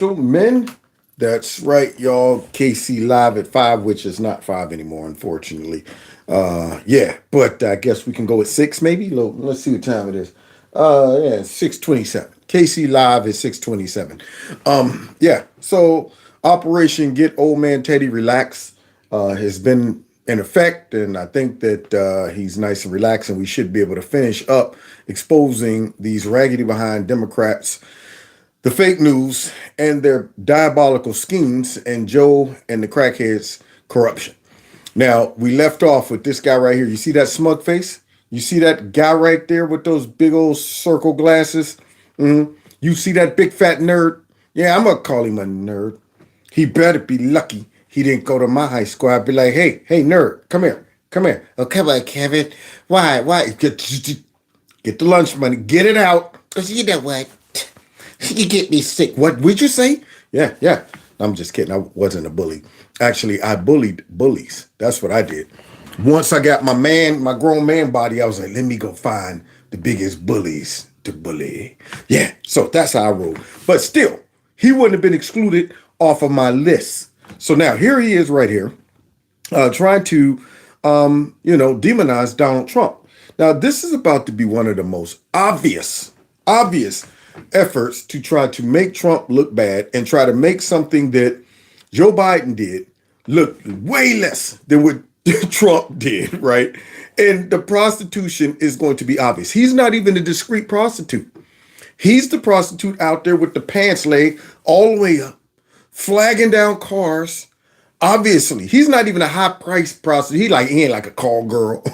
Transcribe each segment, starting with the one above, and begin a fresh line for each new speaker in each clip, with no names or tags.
Men, that's right, y'all. KC live at 5, which is not 5 anymore, unfortunately. Yeah, but I guess we can go at 6 maybe. Let's see what time it is. Yeah, 6:27. KC live is 6:27. Yeah, so Operation Get Old Man Teddy Relax has been in effect, and I think that he's nice and relaxed, and we should be able to finish up exposing these raggedy behind Democrats, the fake news, and their diabolical schemes, and Joe and the crackheads' corruption. Now, we left off with this guy right here. You see that smug face? You see that guy right there with those big old circle glasses? You see that big fat nerd? Yeah, I'm going to call him a nerd. He better be lucky he didn't go to my high school. I'd be like, hey, nerd, come here. Come here. Oh, come on, Kevin. Why? Get the lunch money. Get it out. 'Cause you know what? You get me sick. What would you say? Yeah. I'm just kidding. I wasn't a bully. Actually, I bullied bullies. That's what I did. Once I got my grown man body, I was like, let me go find the biggest bullies to bully. Yeah, so that's how I roll. But still, he wouldn't have been excluded off of my list. So now here he is right here, trying to, demonize Donald Trump. Now, this is about to be one of the most obvious efforts to try to make Trump look bad and try to make something that Joe Biden did look way less than what Trump did, right? And the prostitution is going to be obvious. He's not even a discreet prostitute. He's the prostitute out there with the pants leg all the way up, flagging down cars. Obviously, he's not even a high-priced prostitute. He ain't like a call girl.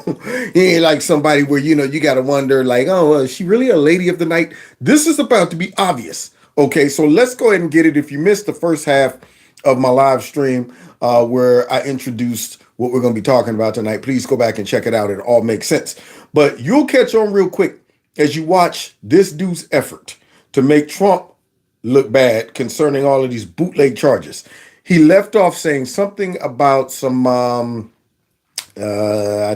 He ain't like somebody where, you got to wonder, like, oh, is she really a lady of the night? This is about to be obvious. Okay, so let's go ahead and get it. If you missed the first half of my live stream where I introduced what we're going to be talking about tonight, please go back and check it out. It all makes sense. But you'll catch on real quick as you watch this dude's effort to make Trump look bad concerning all of these bootleg charges. He left off saying something about some, I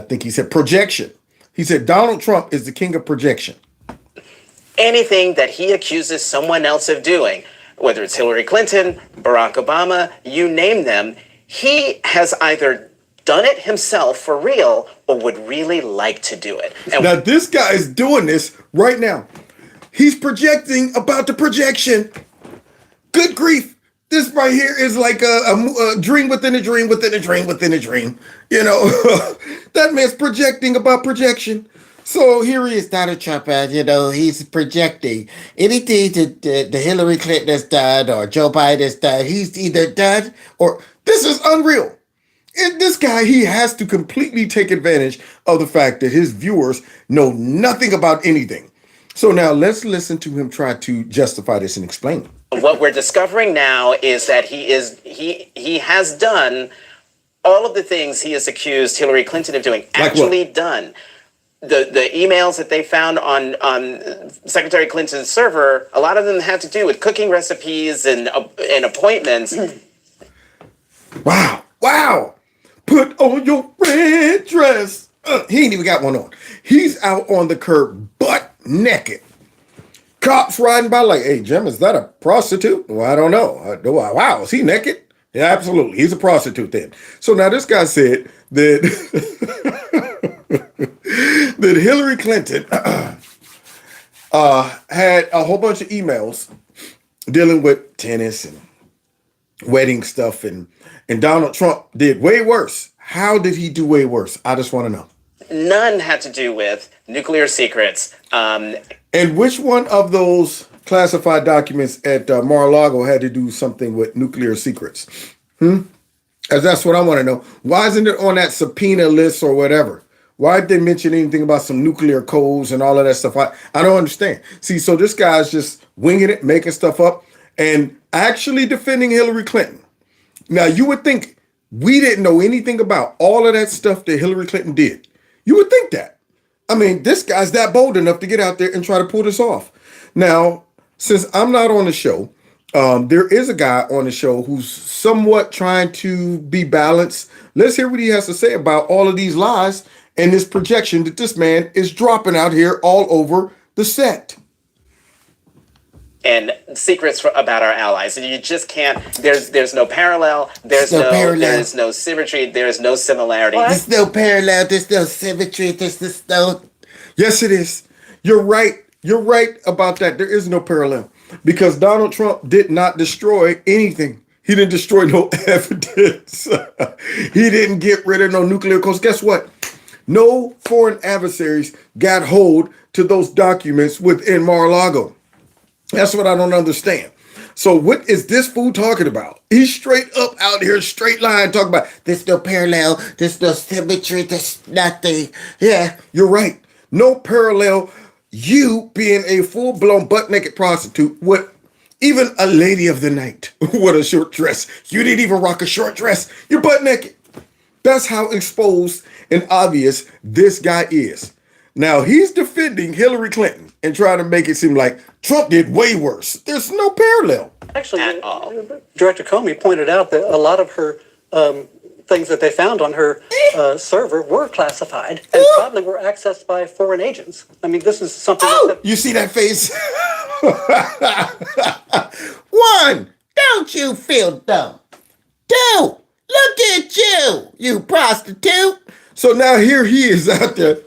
think he said projection. He said Donald Trump is the king of projection.
Anything that he accuses someone else of doing, whether it's Hillary Clinton, Barack Obama, you name them, he has either done it himself for real or would really like to do it.
And now this guy is doing this right now. He's projecting about the projection. Good grief. This right here is like a dream within a dream within a dream within a dream. That man's projecting about projection. So here he is, Donald Trump, he's projecting anything that the Hillary Clinton has done or Joe Biden has done. He's either done or this is unreal. And this guy, he has to completely take advantage of the fact that his viewers know nothing about anything. So now let's listen to him try to justify this and explain it.
What we're discovering now is that he has done all of the things he has accused Hillary Clinton of doing. Actually done. The emails that they found on Secretary Clinton's server, a lot of them had to do with cooking recipes and appointments.
Wow. Put on your red dress. He ain't even got one on. He's out on the curb butt naked. Cops riding by like, hey, Jim, is that a prostitute? Well, I don't know. Wow, is he naked? Yeah, absolutely. He's a prostitute then. So now this guy said that, that Hillary Clinton had a whole bunch of emails dealing with tennis and wedding stuff, and Donald Trump did way worse. How did he do way worse? I just want to know.
None had to do with nuclear secrets.
And which one of those classified documents at Mar-a-Lago had to do something with nuclear secrets? As that's what I want to know. Why isn't it on that subpoena list or whatever? Why did they mention anything about some nuclear codes and all of that stuff? I don't understand. See, so this guy's just winging it, making stuff up, and actually defending Hillary Clinton. Now, you would think we didn't know anything about all of that stuff that Hillary Clinton did. You would think that. I mean, this guy's that bold enough to get out there and try to pull this off. Now, since I'm not on the show, there is a guy on the show who's somewhat trying to be balanced. Let's hear what he has to say about all of these lies and this projection that this man is dropping out here all over the set.
and secrets about our allies. And you just can't. There's no parallel. There's no parallel. There's no symmetry. There's no similarity.
There's no parallel. There's no symmetry. There's no.
Yes, it is. You're right. You're right about that. There is no parallel because Donald Trump did not destroy anything. He didn't destroy no evidence. He didn't get rid of no nuclear codes. Guess what? No foreign adversaries got hold to those documents within Mar-a-Lago. That's what I don't understand. So what is this fool talking about? He's straight up out here, straight line, talking about
There's no parallel. There's no symmetry. There's nothing.
yeah, you're right. No parallel. You being a full-blown butt-naked prostitute with even a lady of the night with a short dress. You didn't even rock a short dress. You're butt naked. That's how exposed and obvious this guy is. Now, he's defending Hillary Clinton and trying to make it seem like Trump did way worse. There's no parallel.
Actually,
At all.
Director Comey pointed out that a lot of her things that they found on her server were classified and probably were accessed by foreign agents. I mean, this is something that...
You see that face?
One, don't you feel dumb? Two, look at you, you prostitute.
So now here he is out there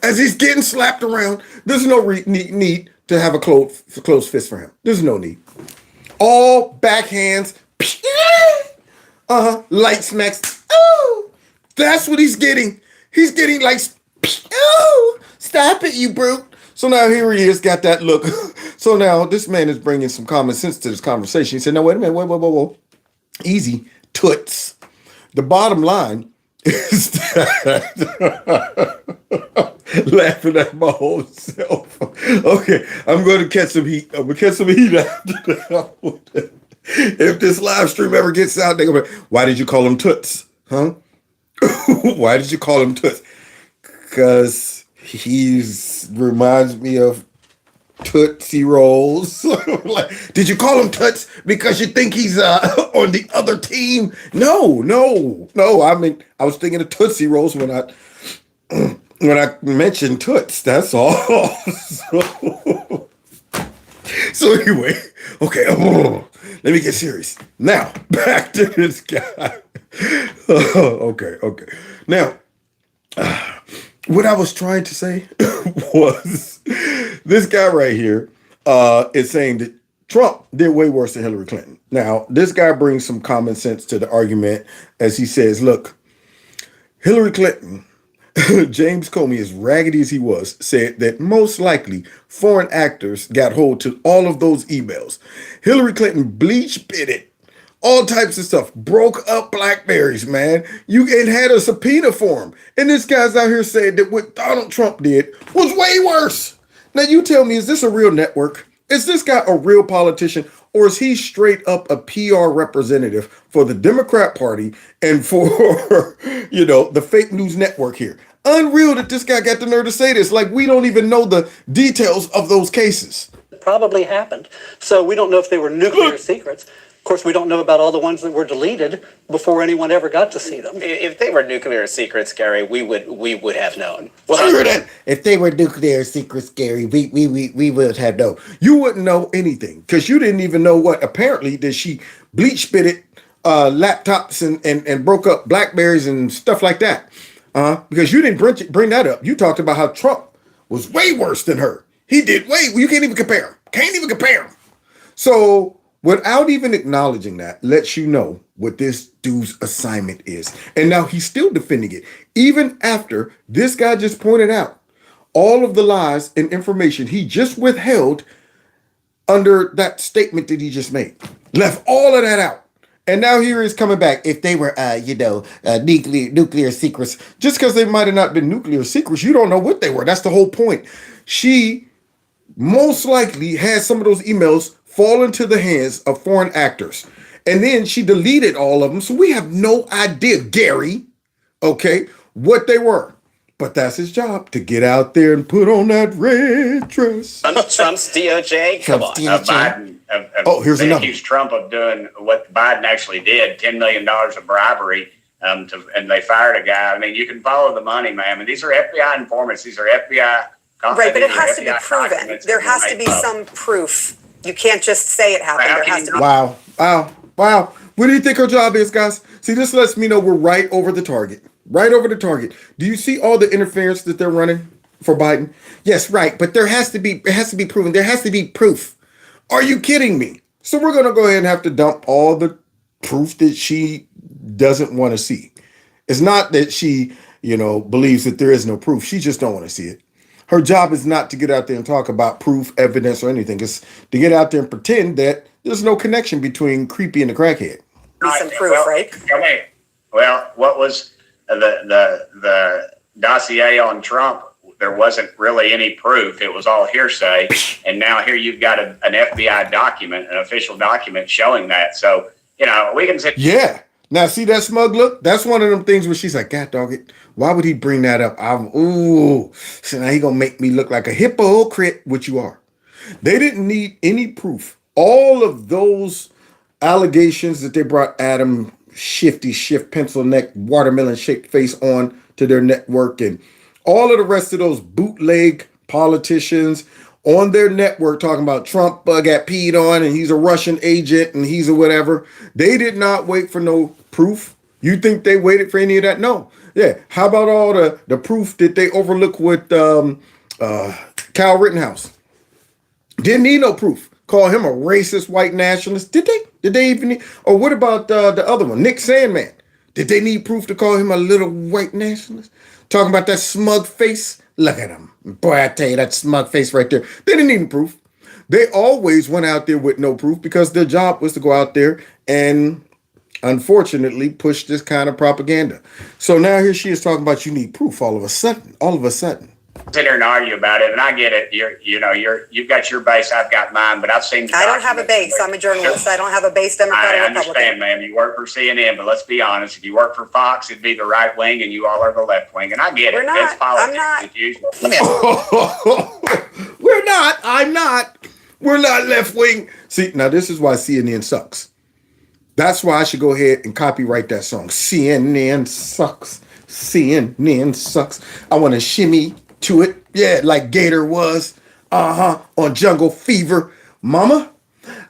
as he's getting slapped around. There's no need to have a closed fist for him. There's no need. All backhands. Light smacks. Oh, that's what he's getting. He's getting like,
Oh, stop it, you brute.
so now here he is, got that look. So now this man is bringing some common sense to this conversation. He said, no, wait a minute, whoa. Easy, toots. The bottom line is that laughing at my whole self. Okay, I'm going to catch some heat. I'm going to catch some heat after that. If this live stream ever gets out, they're going to be, why did you call them toots? Huh? Why did you call him toots? Because he's reminds me of Tootsie Rolls. Like, did you call him Toots because you think he's on the other team? No. I mean, I was thinking of Tootsie Rolls when I mentioned Toots. That's all. So anyway, okay. Let me get serious. Now back to this guy. Okay. Now, what I was trying to say was this guy right here is saying that Trump did way worse than Hillary Clinton. Now, this guy brings some common sense to the argument as he says, look, Hillary Clinton, James Comey, as raggedy as he was, said that most likely foreign actors got hold to all of those emails. Hillary Clinton bleach pitted all types of stuff, broke up Blackberries, man. It had a subpoena for him. And this guy's out here saying that what Donald Trump did was way worse. Now you tell me, is this a real network? Is this guy a real politician? Or is he straight up a PR representative for the Democrat Party and for, the fake news network here? Unreal that this guy got the nerve to say this. Like, we don't even know the details of those cases.
probably happened. So we don't know if they were nuclear secrets. Of course, we don't know about all the ones that were deleted before anyone ever got to see them.
If they were nuclear secrets, Gary, we would have known.
Well, if they were nuclear secrets, Gary, we would have known.
You wouldn't know anything because you didn't even know what. Apparently, that she bleach spitted laptops and broke up Blackberries and stuff like that. Because you didn't bring that up. You talked about how Trump was way worse than her. He did way. You can't even compare him. Can't even compare him. So without even acknowledging that, lets you know what this dude's assignment is. And now he's still defending it. Even after this guy just pointed out all of the lies and information he just withheld under that statement that he just made. Left all of that out. And now here he's coming back.
If they were, nuclear secrets.
Just because they might have not been nuclear secrets, you don't know what they were. That's the whole point. She most likely had some of those emails fall into the hands of foreign actors. And then she deleted all of them. So we have no idea, Gary, okay, what they were. But that's his job, to get out there and put on that red dress.
Trump's DOJ? Come on.
Biden
here's
they
another.
accused Trump of doing what Biden actually did, $10 million of bribery, and they fired a guy. I mean, you can follow the money, man. I mean, these are FBI informants. These are FBI
Right, but it
These are
has to be
FBI
proven.
documents
There
that were
has to
made
be
public.
some proof. You can't just say it happened.
How
There
can
has
you
to be.
not-
Wow. What do you think her job is, guys? See, this lets me know we're right over the target. Right over the target. Do you see all the interference that they're running for Biden? Yes, right. But it has to be proven. There has to be proof. Are you kidding me? So we're gonna go ahead and have to dump all the proof that she doesn't want to see. It's not that she, believes that there is no proof. She just don't want to see it. Her job is not to get out there and talk about proof, evidence, or anything. It's to get out there and pretend that there's no connection between creepy and the crackhead.
Be some proof,
well,
right?
Okay. Well, what was the dossier on Trump? There wasn't really any proof. It was all hearsay. And now here you've got an FBI document, an official document showing that. So, we can say,
Yeah. Now, see that smug look? That's one of them things where she's like, God dog it. Why would he bring that up? So now he gonna make me look like a hypocrite, which you are. They didn't need any proof. All of those allegations that they brought Adam shift pencil neck watermelon shaped face on to their network, and all of the rest of those bootleg politicians on their network talking about Trump got peed on and he's a Russian agent and he's a whatever. They did not wait for no proof. You think they waited for any of that? No. Yeah. How about all the proof that they overlooked with Kyle Rittenhouse? Didn't need no proof. Call him a racist white nationalist. Did they? Did they even need? Or what about the other one, Nick Sandman? Did they need proof to call him a little white nationalist? Talking about that smug face. Look at him. Boy, I tell you, that smug face right there. They didn't need proof. They always went out there with no proof because their job was to go out there and unfortunately push this kind of propaganda. So now here she is talking about you need proof all of a sudden.
sit here and argue about it, and I get it. You've got your base, I've got mine, but I've seen.
I don't have a base. I'm a journalist. I don't have a base, Democrat
I
or Republican.
understand, ma'am. You work for CNN, but let's be honest. If you work for Fox, it'd be the right wing, and you all are the left wing. And I get it.
We're not.
It's politics
I'm not.
as usual.
Let me ask
We're not. I'm not. We're not left wing. See, now this is why CNN sucks. That's why I should go ahead and copyright that song. CNN sucks. CNN sucks. I want to shimmy to it. Yeah, like Gator was. On Jungle Fever. Mama,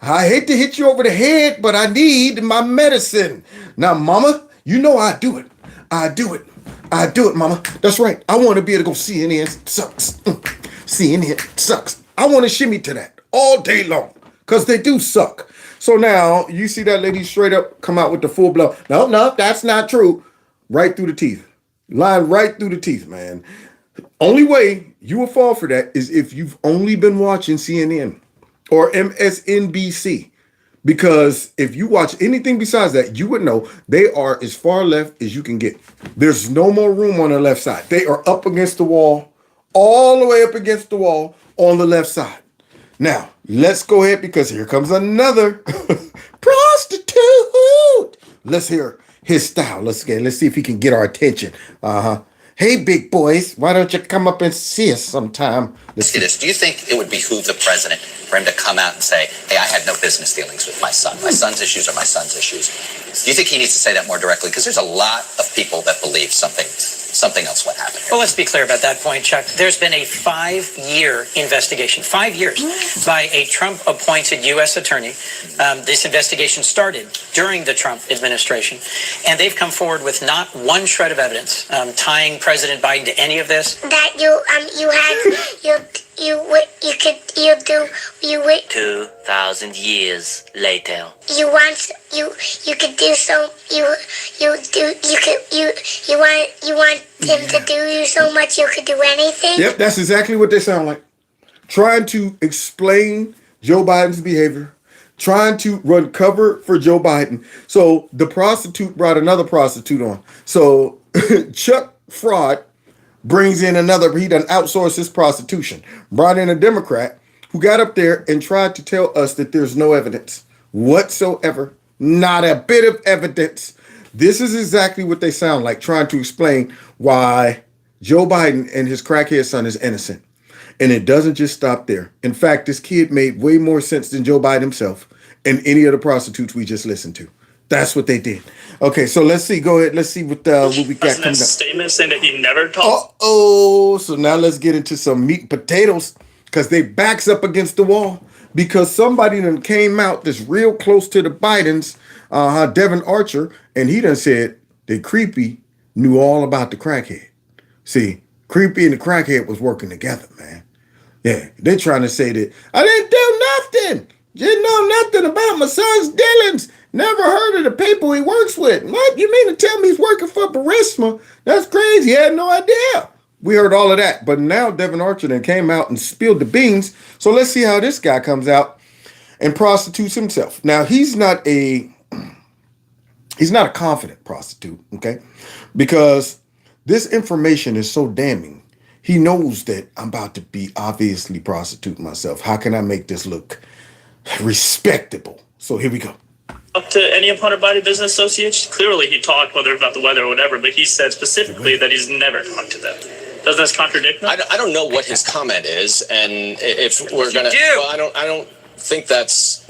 I hate to hit you over the head, but I need my medicine. Now, mama, you know I do it. I do it, mama. That's right. I want to be able to go CNN sucks. CNN sucks. I want to shimmy to that all day long because they do suck. So now you see that lady straight up come out with the full blow. No, that's not true. Right through the teeth. Line right through the teeth, man. Only way you will fall for that is if you've only been watching CNN or MSNBC. Because if you watch anything besides that, you would know they are as far left as you can get. There's no more room on the left side. They are up against the wall, all the way up against the wall on the left side. Now, let's go ahead because here comes another prostitute. Let's hear his style. Let's see if he can get our attention. Hey, big boys, why don't you come up and see us sometime? Let's
you this. Do you think it would behoove the president for him to come out and say, hey, I had no business dealings with my son. My son's issues are my son's issues. Do you think he needs to say that more directly? Because there's a lot of people that believe something else went happen here.
Well, let's be clear about that point, Chuck. There's been a 5-year investigation, 5 years, by a Trump-appointed U.S. attorney. This investigation started during the Trump administration, and they've come forward with not one shred of evidence tying President Biden to any of this.
That you would
2,000 years later.
you could do so you want him to do you so much you could do anything.
Yep, that's exactly what they sound like. Trying to explain Joe Biden's behavior, trying to run cover for Joe Biden. So the prostitute brought another prostitute on. So Chuck Fraud brings in another, he done outsourced his prostitution, brought in a Democrat who got up there and tried to tell us that there's no evidence whatsoever, not a bit of evidence. This is exactly what they sound like, trying to explain why Joe Biden and his crackhead son is innocent. And it doesn't just stop there. In fact, this kid made way more sense than Joe Biden himself and any of the prostitutes we just listened to. That's what they did. Okay, so let's see. Go ahead. Let's see what we got coming up.
Statement saying that he never talks.
Oh, so now let's get into some meat and potatoes because they backs up against the wall because somebody done came out that's real close to the Bidens, Devon Archer, and he done said that Creepy knew all about the crackhead. See, Creepy and the crackhead was working together, man. Yeah, they're trying to say that I didn't do nothing. Didn't know nothing about my son's dealings. Never heard of the people he works with. What? You mean to tell me he's working for Burisma? That's crazy. He had no idea. We heard all of that. But now Devon Archer then came out and spilled the beans. So let's see how this guy comes out and prostitutes himself. Now, he's not a confident prostitute, okay? Because this information is so damning. He knows that I'm about to be obviously prostituting myself. How can I make this look respectable? So here we go.
Up to any of Hunter Biden business associates? Clearly he talked, whether about the weather or whatever, but he said specifically that he's never talked to them. Doesn't this contradict him?
I don't know what his comment is, and if we're gonna, well, I don't think that's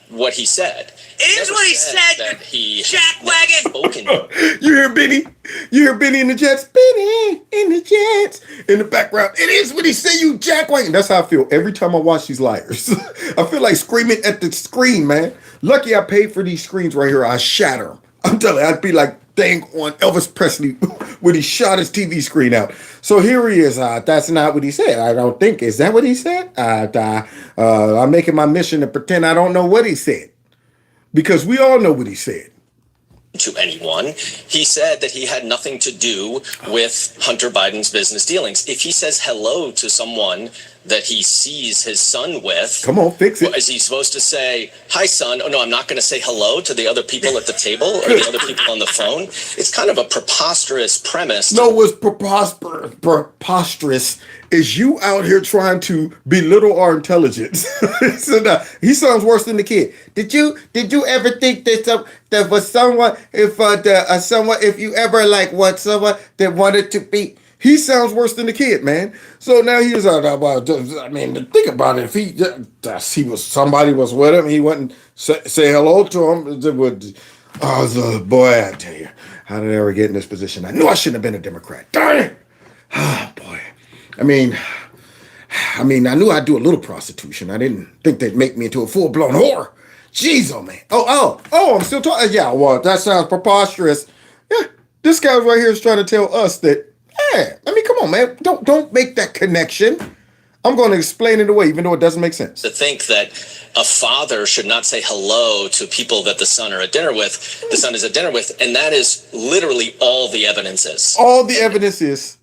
what he said.
It is what he said,
that he
jackwagon.
You hear Benny? You hear Benny in the Jets? Benny in the Jets in the background. It is what he said, you jackwagon. That's how I feel every time I watch these liars. I feel like screaming at the screen, man. Lucky I paid for these screens right here. I shatter them. I'm telling you, I'd be like dang on Elvis Presley when he shot his TV screen out. So here he is. That's not what he said. I don't think. Is that what he said? I'm making my mission to pretend I don't know what he said. Because we all know what he said.
To anyone. He said that he had nothing to do with Hunter Biden's business dealings. If he says hello to someone that he sees his son with,
come on, fix it.
Is he supposed to say, hi, son? Oh, no, I'm not going to say hello to the other people at the table or the other people on the phone. It's kind of a preposterous premise.
No, what's preposterous is you out here trying to belittle our intelligence. So, he sounds worse than the kid. Did you ever think that there was someone if you ever like what someone that wanted to be? He sounds worse than the kid, man. So now he's I mean, think about it. If somebody was with him, he went and say hello to him. Boy, I tell you, how did I ever get in this position? I knew I shouldn't have been a Democrat. Darn it! Oh boy. I mean, I knew I'd do a little prostitution. I didn't think they'd make me into a full-blown whore. Jeez, oh man. Oh, I'm still talking. Yeah, well, that sounds preposterous. Yeah, this guy right here is trying to tell us that. Yeah, I mean, come on, man. Don't make that connection. I'm going to explain it away, even though it doesn't make sense.
To think that a father should not say hello to people that the son is at dinner with, and that is literally all the evidence is.
All the evidence is.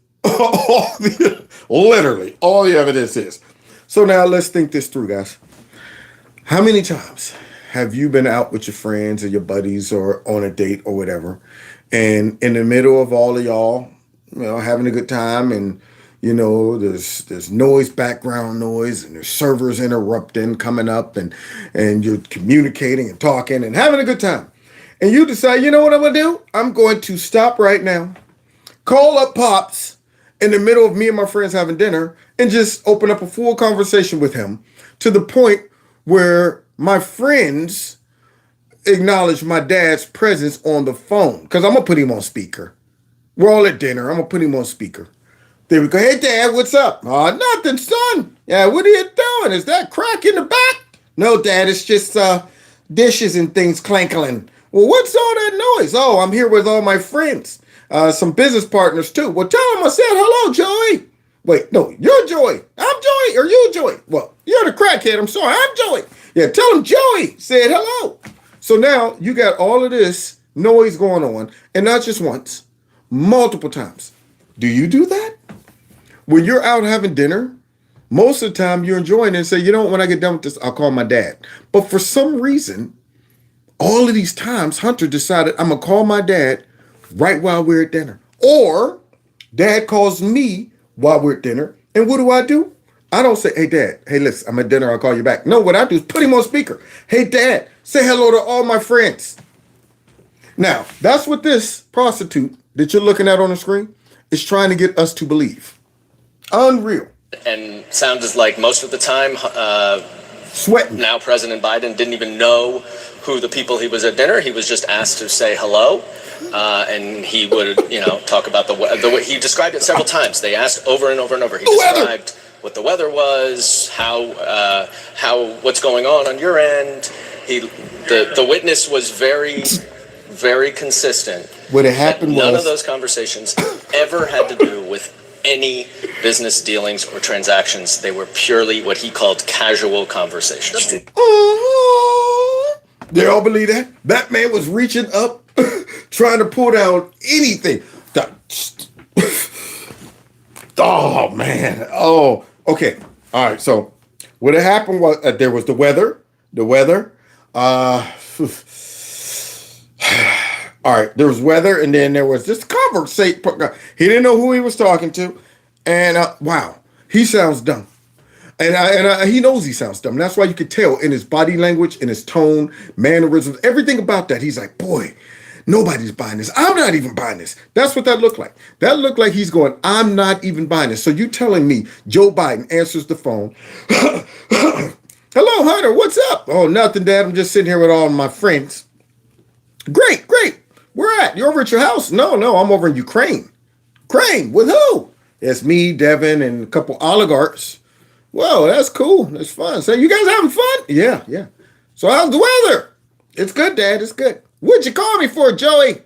Literally, all the evidence is. So now let's think this through, guys. How many times have you been out with your friends or your buddies or on a date or whatever, and in the middle of all of y'all, having a good time, and there's noise, background noise, and there's servers interrupting, coming up, and you're communicating and talking and having a good time, and you decide, you know what I'm gonna do? I'm going to stop right now, call up Pops in the middle of me and my friends having dinner, and just open up a full conversation with him to the point where my friends acknowledge my dad's presence on the phone, because I'm gonna put him on speaker. We're all at dinner. I'm going to put him on speaker. There we go. Hey, Dad, what's up? Oh, nothing, son. Yeah, what are you doing? Is that crack in the back? No, Dad, it's just dishes and things clankling. Well, what's all that noise? Oh, I'm here with all my friends. Some business partners, too. Well, tell them I said hello, Joey. Wait, no, you're Joey. I'm Joey, or you Joey? Well, you're the crackhead. I'm sorry. I'm Joey. Yeah, tell them Joey said hello. So now you got all of this noise going on, and not just once. Multiple times. Do you do that? When you're out having dinner, most of the time you're enjoying it and say, you know what, when I get done with this, I'll call my dad. But for some reason, all of these times, Hunter decided I'm going to call my dad right while we're at dinner. Or Dad calls me while we're at dinner. And what do? I don't say, hey, Dad, hey, listen, I'm at dinner, I'll call you back. No, what I do is put him on speaker. Hey, Dad, say hello to all my friends. Now, that's what this prostitute that you're looking at on the screen is trying to get us to believe. Unreal.
And sounds like most of the time,
Sweating.
Now President Biden didn't even know who the people he was at dinner. He was just asked to say hello, and he would, talk about the way he described it several times. They asked over and over and over. He described what the weather was, how what's going on your end. The witness was very, very consistent.
What had happened
none
was
of those conversations ever had to do with any business dealings or transactions. They were purely what he called casual conversations.
They all believe that? That man was reaching up, trying to pull down anything. Oh, man. Oh, okay. All right. So what had happened was there was the weather. All right, there was weather, and then there was this conversation. He didn't know who he was talking to, and wow, he sounds dumb, and he knows he sounds dumb. That's why you could tell in his body language, in his tone, mannerisms, everything about that. He's like, boy, nobody's buying this. I'm not even buying this. That's what that looked like. That looked like he's going, I'm not even buying this. So you telling me Joe Biden answers the phone. Hello, Hunter, what's up? Oh, nothing, Dad. I'm just sitting here with all my friends. Great. Where at? You over at your house? No, I'm over in Ukraine. Ukraine? With who? It's me, Devon, and a couple oligarchs. Whoa, that's cool. That's fun. So you guys having fun? Yeah. So how's the weather? It's good, Dad. It's good. What'd you call me for, Joey?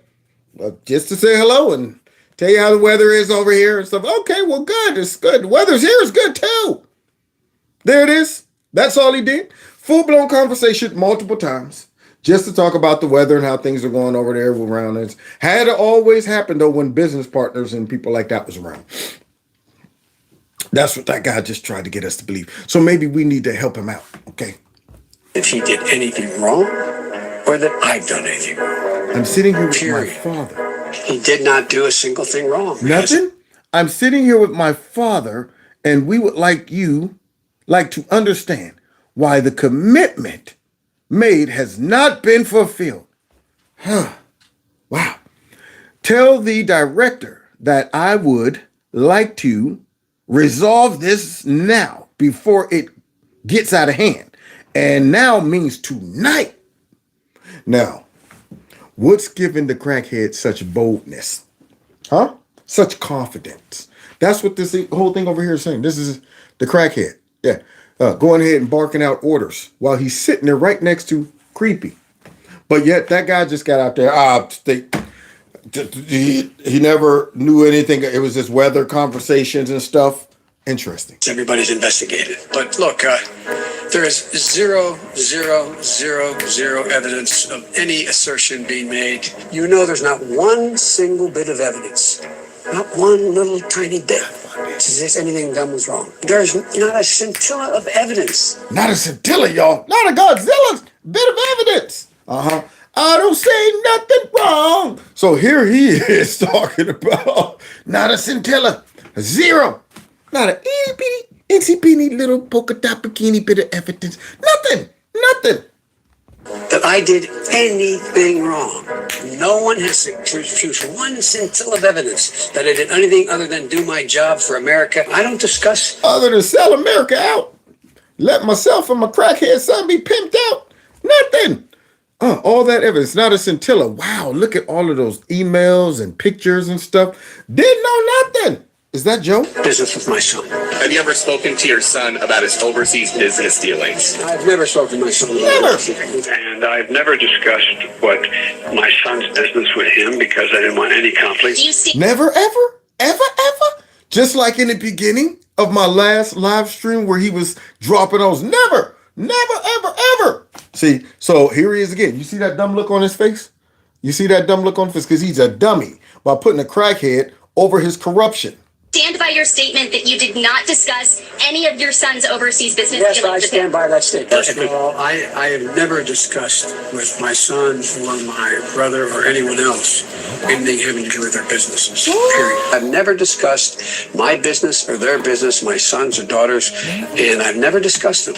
Well, just to say hello and tell you how the weather is over here and stuff. Okay, well, good. It's good. The weather's here is good, too. There it is. That's all he did. Full-blown conversation multiple times. Just to talk about the weather and how things are going over there around us. Had to always happen, though, when business partners and people like that was around. That's what that guy just tried to get us to believe. So maybe we need to help him out, okay?
If he did anything wrong, or that I've done anything wrong.
I'm sitting here with my father.
He did not do a single thing wrong.
Nothing? I'm sitting here with my father, and we would like to understand why the commitment made has not been fulfilled. Wow. Tell the director that I would like to resolve this now before it gets out of hand. And now means tonight. Now, what's giving the crackhead such boldness? Huh? Such confidence. That's what this whole thing over here is saying. This is the crackhead. Yeah. Going ahead and barking out orders while he's sitting there right next to Creepy. But yet that guy just got out there. He never knew anything. It was just weather conversations and stuff. Interesting.
Everybody's investigated. But look, there is zero evidence of any assertion being made. You know there's not one single bit of evidence. Not one little tiny bit to suggest anything done was wrong. There's not a scintilla of evidence.
Not a scintilla, y'all. Not a Godzilla's bit of evidence. I don't say nothing wrong. So here he is talking about not a scintilla, a zero. Not an itty bitty little polka dot bikini bit of evidence. Nothing.
That I did anything wrong. No one has produced one scintilla of evidence that I did anything other than do my job for America. I don't discuss.
Other than sell America out. Let myself and my crackhead son be pimped out. Nothing. All that evidence. Not a scintilla. Wow, look at all of those emails and pictures and stuff. Didn't know nothing. Is that Joe?
Business with my son.
Have you ever spoken to your son about his overseas business dealings?
I've never spoken to my son.
Never.
And I've never discussed what my son's business with him because I didn't want any conflict.
Never, ever? Just like in the beginning of my last live stream where he was dropping those. Never, ever. See, so here he is again. You see that dumb look on his face? Because he's a dummy by putting a crackhead over his corruption.
Stand by your statement that you did not discuss any of your son's overseas business
Yes,
dealings.
I stand by that statement. First of all, I have never discussed with my son or my brother or anyone else anything having to do with their businesses, period. I've never discussed my business or their business, my sons or daughters, and I've never discussed them.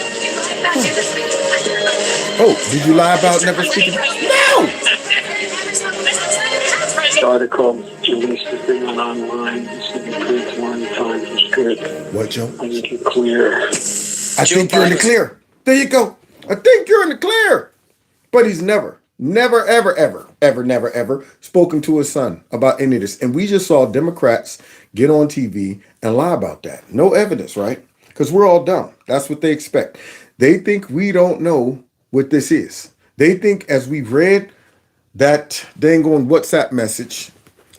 Oh, did you lie about never speaking? No!
The article released the thing online. This is good. One time was good.
What, Joe?
I think you're clear.
I think you're in the clear. there you go. I think you're in the clear. But he's never, never spoken to his son about any of this. And we just saw Democrats get on TV and lie about that. No evidence, right? Because we're all dumb. That's what they expect. They think we don't know what this is. They think as we've read that dang on WhatsApp message,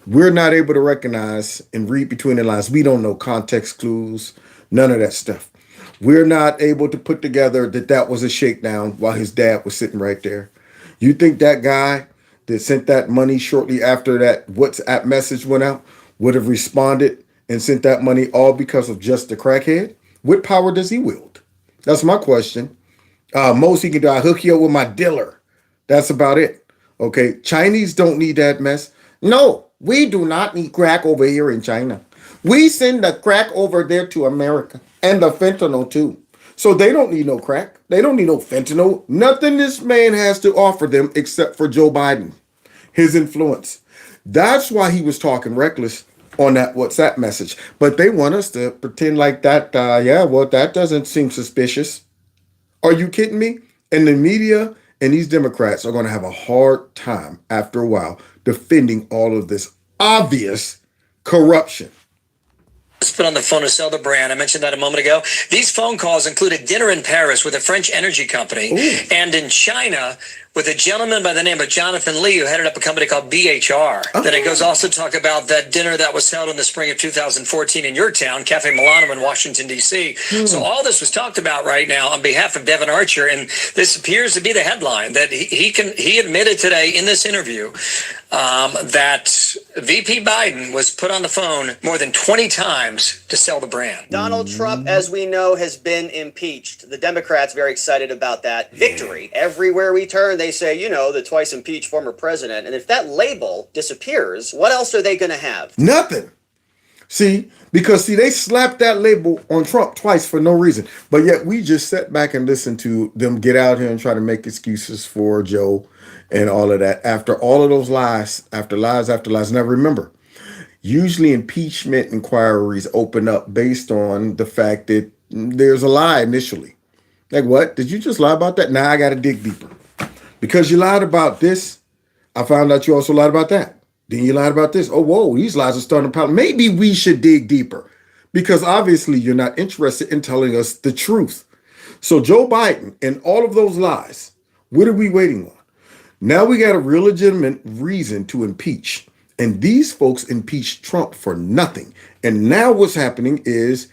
we're not able to recognize and read between the lines. We don't know context clues, none of that stuff. We're not able to put together that that was a shakedown while his dad was sitting right there. You think that guy that sent that money shortly after that WhatsApp message went out would have responded and sent that money all because of just the crackhead? What power does he wield? That's my question. Most he can do, I hook you up with my dealer. That's about it. Okay, Chinese don't need that mess. No, we do not need crack over here in China. We send the crack over there to America and the fentanyl too. So they don't need no crack. They don't need no fentanyl. Nothing this man has to offer them except for Joe Biden, his influence. That's why he was talking reckless on that WhatsApp message. But they want us to pretend like that. That doesn't seem suspicious. Are you kidding me? And the media and these Democrats are going to have a hard time after a while defending all of this obvious corruption.
Let's put on the phone to sell the brand. I mentioned that a moment ago. These phone calls included dinner in Paris with a French energy company and in China with a gentleman by the name of Jonathan Lee who headed up a company called BHR. Then it goes also to talk about that dinner that was held in the spring of 2014 in your town, Cafe Milano in Washington, D.C. So all this was talked about right now on behalf of Devon Archer, and this appears to be the headline that he admitted today in this interview that VP Biden was put on the phone more than 20 times to sell the brand.
Donald Trump, as we know, has been impeached. The Democrats very excited about that victory. Everywhere we turn, they say, the twice impeached former president. And if that label disappears, what else are they going to have?
Nothing. Because they slapped that label on Trump twice for no reason. But yet we just sat back and listened to them get out here and try to make excuses for Joe and all of that after all of those lies, after lies, after lies. Now remember, usually impeachment inquiries open up based on the fact that there's a lie initially. Like, what? Did you just lie about that? Now I got to dig deeper. Because you lied about this, I found out you also lied about that. Then you lied about this. Oh, whoa, these lies are starting to pile. Maybe we should dig deeper. Because obviously you're not interested in telling us the truth. So Joe Biden and all of those lies, what are we waiting on? Now we got a real legitimate reason to impeach. And these folks impeached Trump for nothing. And now what's happening is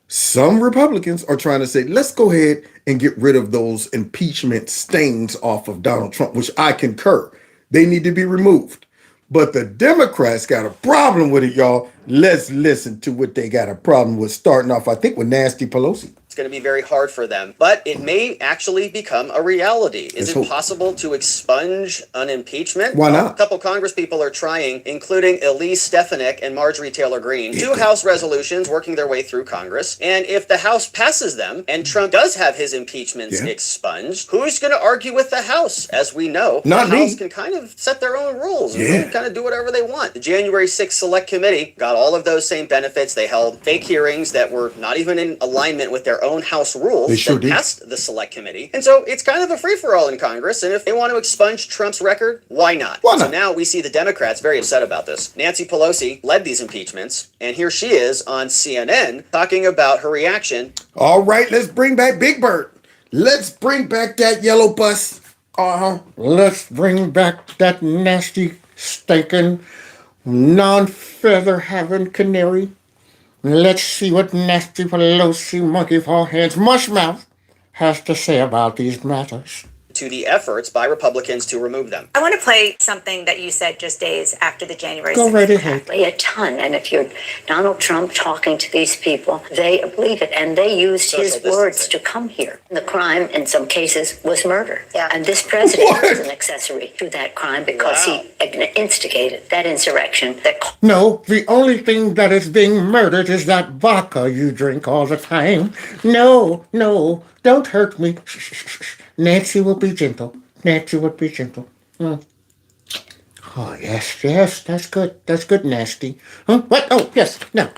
some Republicans are trying to say, let's go ahead and get rid of those impeachment stains off of Donald Trump, which I concur. They need to be removed. But the Democrats got a problem with it, y'all. Let's listen to what they got a problem with, starting off, I think, with Nasty Pelosi.
It's going to be very hard for them, but it may actually become a reality. Is it possible to expunge an impeachment?
Why not?
A couple Congress people are trying, including Elise Stefanik and Marjorie Taylor Greene, two House resolutions working their way through Congress. And if the House passes them and Trump does have his impeachments expunged, who's going to argue with the House? As we know,
Not
the
me.
House can kind of set their own rules and kind of do whatever they want. The January 6th Select Committee got all of those same benefits. They held fake hearings that were not even in alignment with their own House rules that passed the Select Committee. And so it's kind of a free-for-all in Congress. And if they want to expunge Trump's record, why not? So now we see the Democrats very upset about this. Nancy Pelosi led these impeachments, and here she is on CNN talking about her reaction.
All right, let's bring back Big Bird. Let's bring back that yellow bus. Let's bring back that nasty, stinking, non-feather having canary. Let's see what Nasty Pelosi monkey paw hands mushmouth has to say about these matters.
To the efforts by Republicans to remove them.
I want to play something that you said just days after the January 6th.
Go right ahead.
A ton. And if you're Donald Trump talking to these people, they believe it. And they used his words to come here. The crime, in some cases, was murder.
Yeah.
And this president was an accessory to that crime because he instigated that insurrection.
No, the only thing that is being murdered is that vodka you drink all the time. No, don't hurt me. Nancy will be gentle. Nancy will be gentle. Oh, yes, that's good. That's good, Nasty. Huh? What? Oh, yes. Now,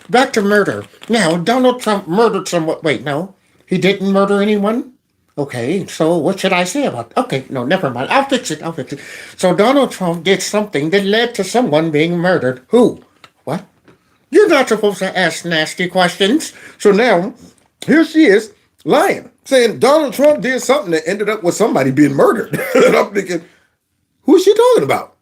back to murder. Now, Donald Trump murdered someone. Wait, no. He didn't murder anyone? Okay, so what should I say about? Okay, no, never mind. I'll fix it. I'll fix it. So Donald Trump did something that led to someone being murdered. Who? What? You're not supposed to ask nasty questions. So now, here she is lying, saying Donald Trump did something that ended up with somebody being murdered. And I'm thinking, who's she talking about?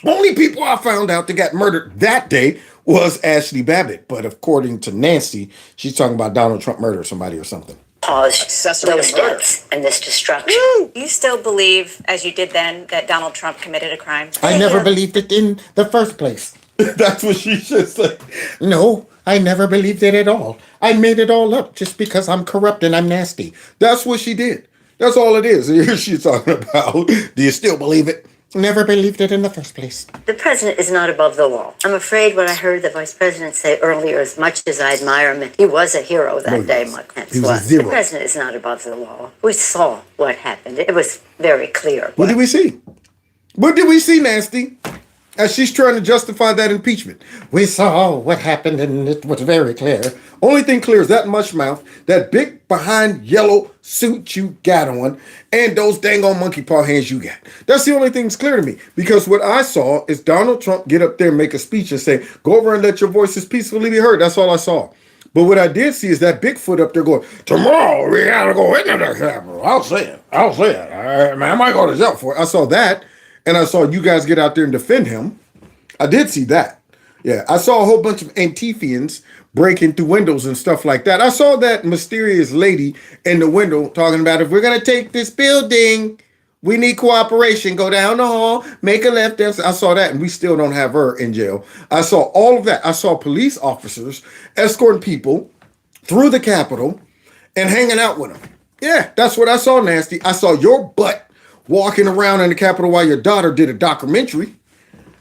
Only people I found out that got murdered that day was Ashley Babbitt. But according to Nancy, she's talking about Donald Trump murdered somebody or something.
Caused
Accessory to
those
murder.
deaths and this destruction.
You still believe, as you did then, that Donald Trump committed a crime?
I never believed it in the first place.
That's what she should say.
No, I never believed it at all. I made it all up just because I'm corrupt and I'm nasty.
That's what she did. That's all it is. Here she's talking about. Do you still believe it?
Never believed it in the first place.
The president is not above the law. I'm afraid what I heard the vice president say earlier, as much as I admire him, he was a hero that day, Mike Pence
He was a zero.
The president is not above the law. We saw what happened. It was very clear.
What did we see? What did we see, Nasty? As she's trying to justify that impeachment.
We saw what happened and it was very clear.
Only thing clear is that mush mouth, that big behind yellow suit you got on, and those dang on monkey paw hands you got. That's the only thing that's clear to me. Because what I saw is Donald Trump get up there and make a speech and say, go over and let your voices peacefully be heard. That's all I saw. But what I did see is that Bigfoot up there going, tomorrow we gotta go into the Capitol. I'll say it. All right, man, I might go to jail for it. I saw that, and I saw you guys get out there and defend him. I did see that. Yeah, I saw a whole bunch of Antifians breaking through windows and stuff like that. I saw that mysterious lady in the window talking about, if we're going to take this building, we need cooperation. Go down the hall, make a left. I saw that, and we still don't have her in jail. I saw all of that. I saw police officers escorting people through the Capitol and hanging out with them. Yeah, that's what I saw, Nasty. I saw your butt walking around in the Capitol while your daughter did a documentary.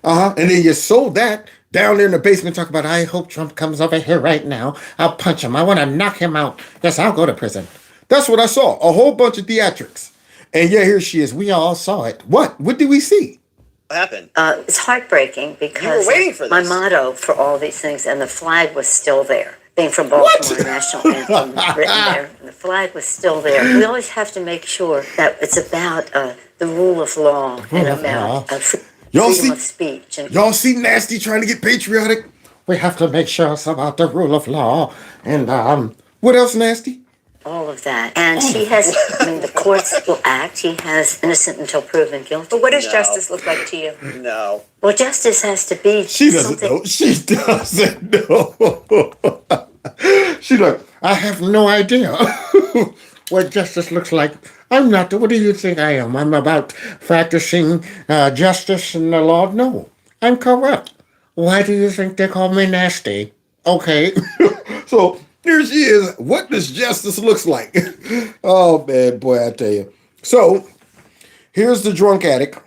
And then you sold that down there in the basement, talk about, I hope Trump comes over here right now. I'll punch him. I want to knock him out. Yes, I'll go to prison. That's what I saw. A whole bunch of theatrics. And yeah, here she is. We all saw it. What? What did we see?
What happened?
It's heartbreaking because
You were waiting for
my
this.
motto for all these things, and the flag was still there. Being from Baltimore, national anthem written there, and the flag was still there. We always have to make sure that it's about the rule of law and about freedom of speech. And
Y'all see Nasty trying to get patriotic?
We have to make sure it's about the rule of law. And
what else, Nasty?
all of that. And she has, I mean, the courts will act. He has innocent until proven guilty.
But what does justice look like to you?
No.
Well, justice has to be
She doesn't
something.
know. She doesn't know. She's like,
I have no idea what justice looks like. I'm not. What do you think I am? I'm about practicing justice and the law? No, I'm corrupt. Why do you think they call me nasty? Okay.
So here she is. What does justice looks like? Oh man, boy, I tell you. So here's the drunk addict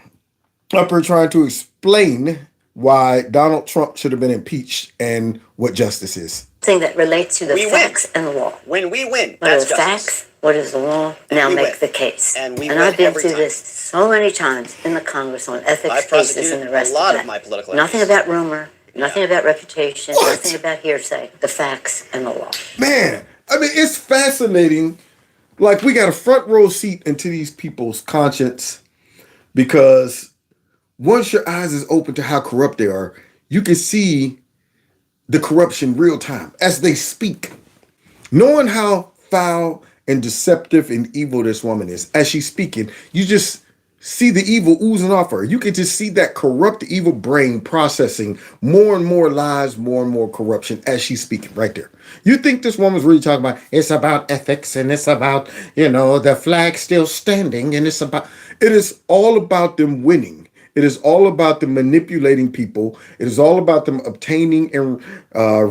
up here trying to explain why Donald Trump should have been impeached and what justice is.
Thing that relates to the
We win.
facts and the law.
When we win,
What are
that's
the
justice.
facts? What is the law? Now
We
make
win.
the case.
And we win
I've been
every
through
time.
this so many times in the Congress on ethics
I've
cases and
prosecuted
the rest
a lot
of
of
that.
my political
Nothing
enemies.
about rumor, nothing about reputation,
What?
nothing about hearsay. The facts and the law.
Man, I mean, it's fascinating. Like, we got a front row seat into these people's conscience because once your eyes is open to how corrupt they are, you can see the corruption real time as they speak. Knowing how foul and deceptive and evil this woman is, as she's speaking, you just see the evil oozing off her. You can just see that corrupt, evil brain processing more and more lies, more and more corruption as she's speaking right there. You think this woman's really talking about, it's about ethics and it's about, the flag still standing and it is all about them winning. It is all about them manipulating people. It is all about them obtaining and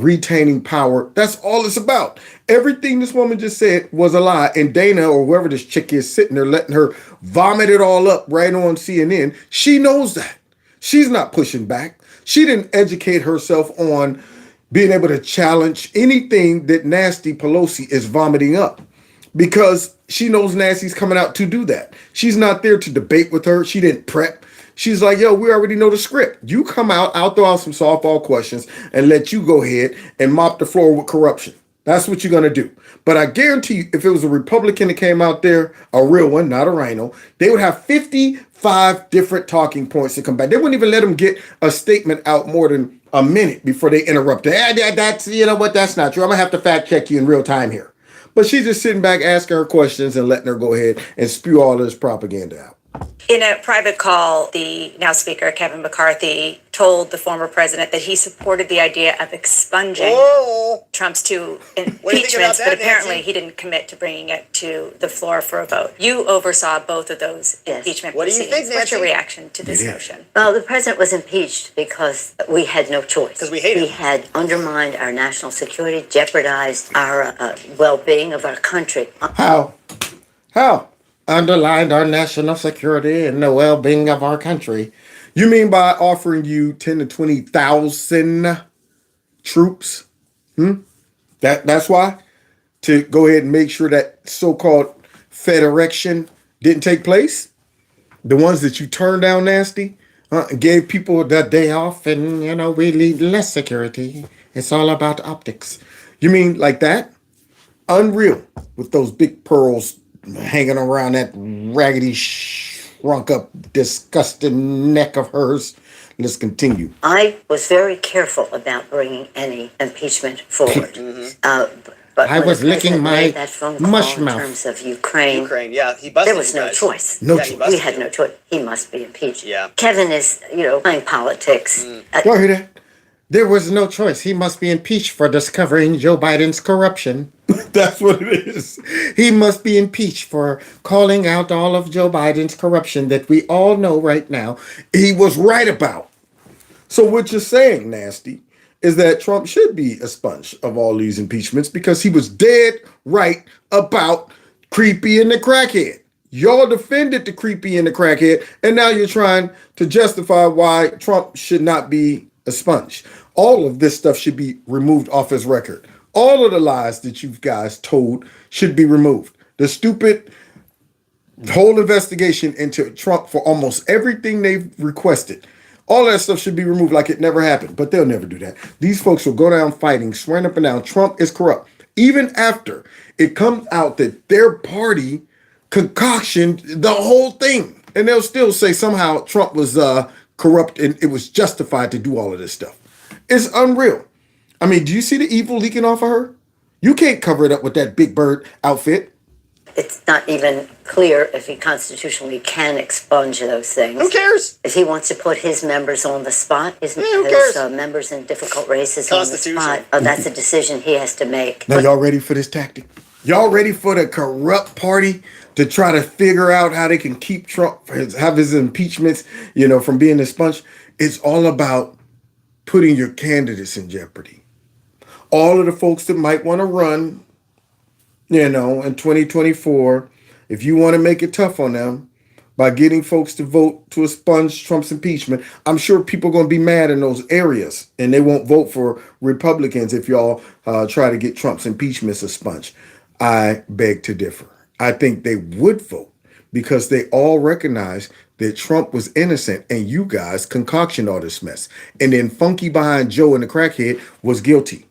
retaining power. That's all it's about. Everything this woman just said was a lie. And Dana, or whoever this chick is, sitting there letting her vomit it all up right on CNN. She knows that. She's not pushing back. She didn't educate herself on being able to challenge anything that Nasty Pelosi is vomiting up. Because she knows Nasty's coming out to do that. She's not there to debate with her. She didn't prep. She's like, yo, we already know the script. You come out, I'll throw out some softball questions and let you go ahead and mop the floor with corruption. That's what you're gonna do. But I guarantee you, if it was a Republican that came out there, a real one, not a rhino, they would have 55 different talking points to come back. They wouldn't even let them get a statement out more than a minute before they interrupt. That's, you know what, that's not true. I'm gonna have to fact check you in real time here. But she's just sitting back asking her questions and letting her go ahead and spew all this propaganda out.
In a private call, the now Speaker, Kevin McCarthy, told the former president that he supported the idea of expunging Trump's two impeachments, but apparently he didn't commit to bringing it to the floor for a vote. You oversaw both of those impeachment proceedings.
Think,
What's your reaction to this notion?
Well, the president was impeached because we had no choice.
Because we hate him.
He had undermined our national security, jeopardized our well-being of our country.
How?
Underlined our national security and the well-being of our country.
You mean by offering you 10 to 20,000 troops? That's why? To go ahead and make sure that so-called Federation didn't take place? The ones that you turned down nasty? And gave people that day off and,
we need less security. It's all about optics.
You mean like that? Unreal. With those big pearls hanging around that raggedy, shrunk up, disgusting neck of hers. Let's continue.
I was very careful about bringing any impeachment forward. But
I was licking my
that phone call
mush
in
mouth.
terms of Ukraine,
yeah, he busted
there was
you
no
guys.
choice.
No
Yeah,
choice.
busted
We had
you.
no choice. He must be impeached.
Yeah.
Kevin is, playing politics.
Y'all hear that?
There was no choice. He must be impeached for discovering Joe Biden's corruption.
That's what it is.
He must be impeached for calling out all of Joe Biden's corruption that we all know right now.
He was right about. So what you're saying, Nasty, is that Trump should be a sponge of all these impeachments because he was dead right about Creepy and the crackhead. Y'all defended the Creepy and the crackhead, and now you're trying to justify why Trump should not be a sponge. All of this stuff should be removed off his record. All of the lies that you guys told should be removed. The stupid whole investigation into Trump for almost everything they've requested. All that stuff should be removed like it never happened, but they'll never do that. These folks will go down fighting, swearing up and down Trump is corrupt. Even after it comes out that their party concoctioned the whole thing. And they'll still say somehow Trump was corrupt and it was justified to do all of this stuff. It's unreal. I mean, do you see the evil leaking off of her? You can't cover it up with that Big Bird outfit.
It's not even clear if he constitutionally can expunge those things.
Who cares?
If he wants to put his members on the spot, his members in difficult races on the spot, that's a decision he has to make.
Now, y'all ready for this tactic? Y'all ready for the corrupt party to try to figure out how they can keep Trump, have his impeachments, from being expunged? It's all about putting your candidates in jeopardy. All of the folks that might want to run, in 2024, if you want to make it tough on them by getting folks to vote to expunge Trump's impeachment, I'm sure people are going to be mad in those areas and they won't vote for Republicans if y'all try to get Trump's impeachment expunged. I beg to differ. I think they would vote because they all recognize that Trump was innocent and you guys concoctioned all this mess. And then Funky behind Joe and the crackhead was guilty.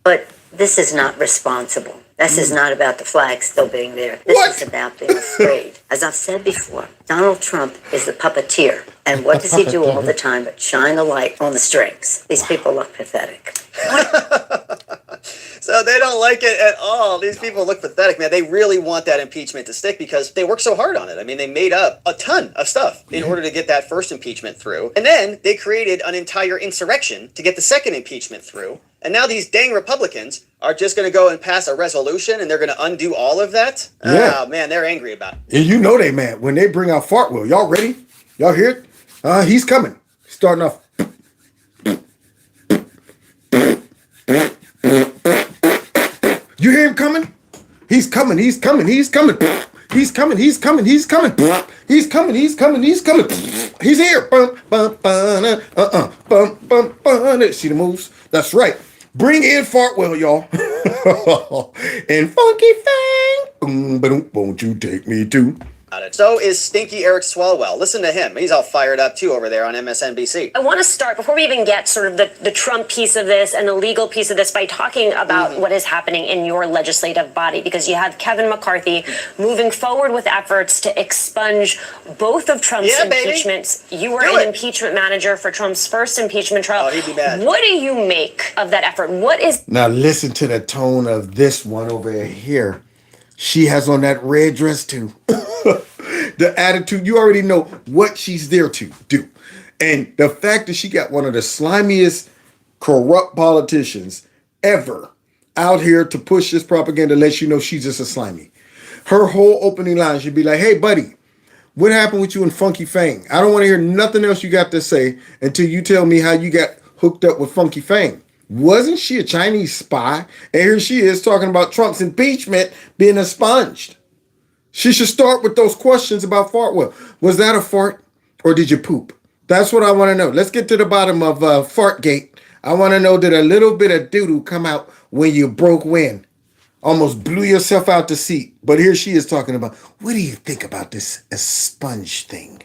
But this is not responsible. This is not about the flag still being there. This is about being afraid. As I've said before, Donald Trump is the puppeteer. And what does he do all the time but shine a light on the strings? These people look pathetic.
So they don't like it at all. These people look pathetic, man. They really want that impeachment to stick because they worked so hard on it. I mean, they made up a ton of stuff in order to get that first impeachment through. And then they created an entire insurrection to get the second impeachment through. And now these dang Republicans are just going to go and pass a resolution and they're going to undo all of that?
Yeah.
Oh, man, they're angry about it.
And you know they mad when they bring out Fartwell. Y'all ready? Y'all hear it? He's coming. Starting off. You hear him coming? He's coming. He's coming. He's coming. He's coming. He's coming. He's coming. He's coming. He's coming. He's coming. He's here. Bum, bum, bum, bum, bum, bum. See the moves? That's right. Bring in Fartwell, y'all. And Funky Fang. Won't you take me to?
So is stinky Eric Swalwell. Listen to him. He's all fired up too over there on MSNBC.
I want to start, before we even get sort of the Trump piece of this and the legal piece of this, by talking about what is happening in your legislative body, because you have Kevin McCarthy moving forward with efforts to expunge both of Trump's impeachments. You were an impeachment manager for Trump's first impeachment trial.
He'd be mad.
What do you make of that effort? What is...
Now listen to the tone of this one over here. She has on that red dress too. The attitude, you already know what she's there to do. And the fact that she got one of the slimiest, corrupt politicians ever out here to push this propaganda lets you know she's just a slimy. Her whole opening line should be like, hey, buddy, what happened with you and Funky Fang? I don't want to hear nothing else you got to say until you tell me how you got hooked up with Funky Fang. Wasn't she a Chinese spy? And here she is talking about Trump's impeachment being expunged. She should start with those questions about Fartwell. Was that a fart or did you poop? That's what I want to know. Let's get to the bottom of Fartgate. I want to know, did a little bit of doo-doo come out when you broke wind? Almost blew yourself out the seat. But here she is talking about, what do you think about this expunge thing?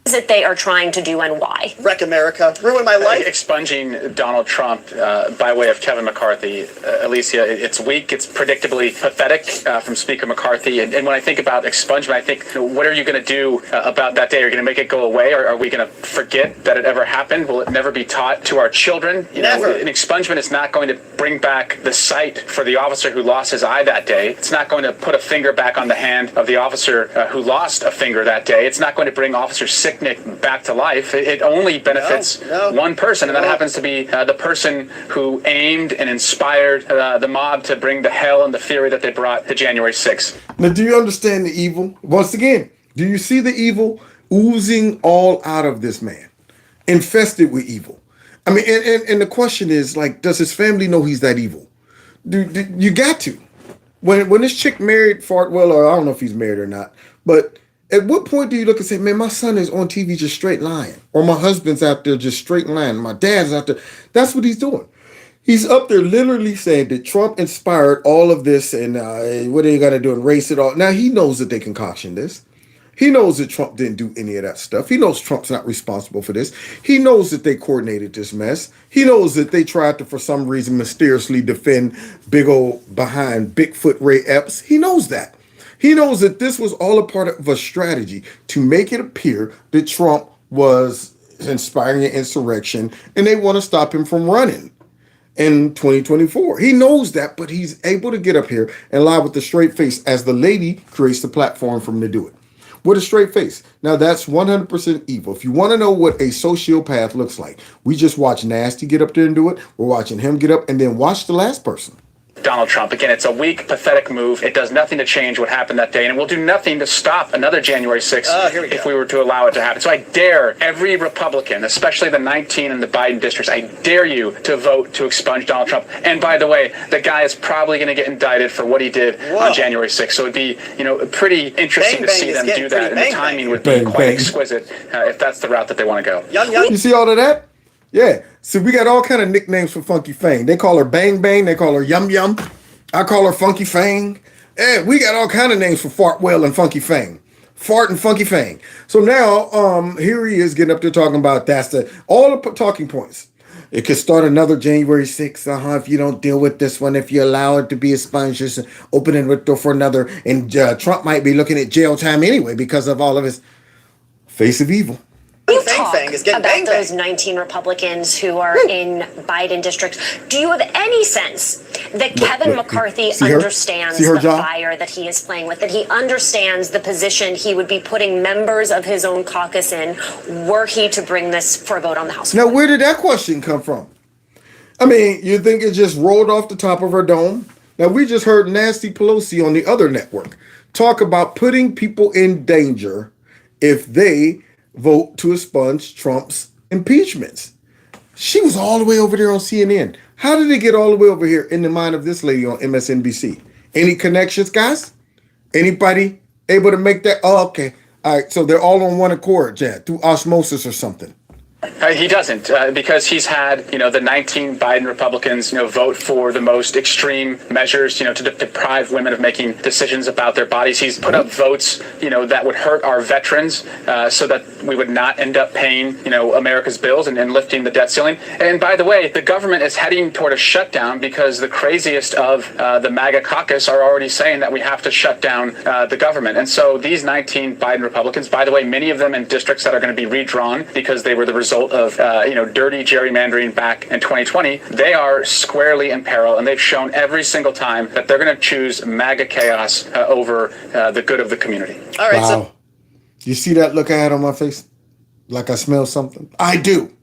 Is it they are trying to do and why?
Wreck America. Ruin my life.
Expunging Donald Trump by way of Kevin McCarthy. Alicia, it's weak. It's predictably pathetic from Speaker McCarthy. And when I think about expungement, I think, what are you going to do about that day? Are you going to make it go away? Or are we going to forget that it ever happened? Will it never be taught to our children?
Never.
An expungement is not going to bring back the sight for the officer who lost his eye that day. It's not going to put a finger back on the hand of the officer who lost a finger that day. It's not going to bring Officer Sicknick back to life. It only benefits one person, and that happens to be the person who aimed and inspired the mob to bring the hell and the fury that they brought to January 6th.
Now, do you understand the evil? Once again, do you see the evil oozing all out of this man? Infested with evil. I mean, and the question is, like, does his family know he's that evil? You got to. When this chick married Fartwell, or I don't know if he's married or not, but at what point do you look and say, man, my son is on TV just straight lying, or my husband's out there just straight lying, my dad's out there? That's what he's doing. He's up there literally saying that Trump inspired all of this, and what are you going to do, and erase it all? Now, he knows that they concoction this. He knows that Trump didn't do any of that stuff. He knows Trump's not responsible for this. He knows that they coordinated this mess. He knows that they tried to, for some reason, mysteriously defend big old behind Bigfoot Ray Epps. He knows that. He knows that this was all a part of a strategy to make it appear that Trump was inspiring an insurrection, and they want to stop him from running in 2024. He knows that, but he's able to get up here and lie with a straight face as the lady creates the platform for him to do it. With a straight face. Now, that's 100% evil. If you want to know what a sociopath looks like, we just watch Nasty get up there and do it. We're watching him get up, and then watch the last person.
Donald Trump. Again, it's a weak, pathetic move. It does nothing to change what happened that day, and it will do nothing to stop another January 6th if we were to allow it to happen. So I dare every Republican, especially the 19 in the Biden districts, I dare you to vote to expunge Donald Trump. And by the way, the guy is probably going to get indicted for what he did on January 6th. So it'd be, pretty interesting to see them do that, and the timing would be quite exquisite if that's the route that they want to go.
You see all of that? Yeah. So we got all kind of nicknames for Funky Fang. They call her Bang Bang. They call her Yum Yum. I call her Funky Fang. And we got all kind of names for Fartwell and Funky Fang. Fart and Funky Fang. So now, here he is getting up there talking about that's all the talking points. It could start another January 6th, if you don't deal with this one, if you allow it to be expunged, just opening the door for another. And Trump might be looking at jail time anyway because of all of his face of evil.
You talk about those 19 Republicans who are in Biden districts. Do you have any sense that Kevin McCarthy understands the fire that he is playing with, that he understands the position he would be putting members of his own caucus in were he to bring this for a vote on the House?
Now, where did that question come from? I mean, you think it just rolled off the top of her dome? Now, we just heard Nancy Pelosi on the other network talk about putting people in danger if they vote to expunge Trump's impeachments. She was all the way over there on CNN. How did it get all the way over here in the mind of this lady on MSNBC? Any connections, guys? Anybody able to make that? Oh, okay. All right. So they're all on one accord, Jan, through osmosis or something.
He doesn't, because he's had, the 19 Biden Republicans, vote for the most extreme measures, to deprive women of making decisions about their bodies. He's put up votes, that would hurt our veterans, so that we would not end up paying, America's bills and lifting the debt ceiling. And by the way, the government is heading toward a shutdown because the craziest of the MAGA caucus are already saying that we have to shut down the government. And so these 19 Biden Republicans, by the way, many of them in districts that are going to be redrawn because they were the result of dirty gerrymandering back in 2020, they are squarely in peril, and they've shown every single time that they're going to choose MAGA chaos over the good of the community.
All right,
wow. You see that look I had on my face? Like I smell something? I do.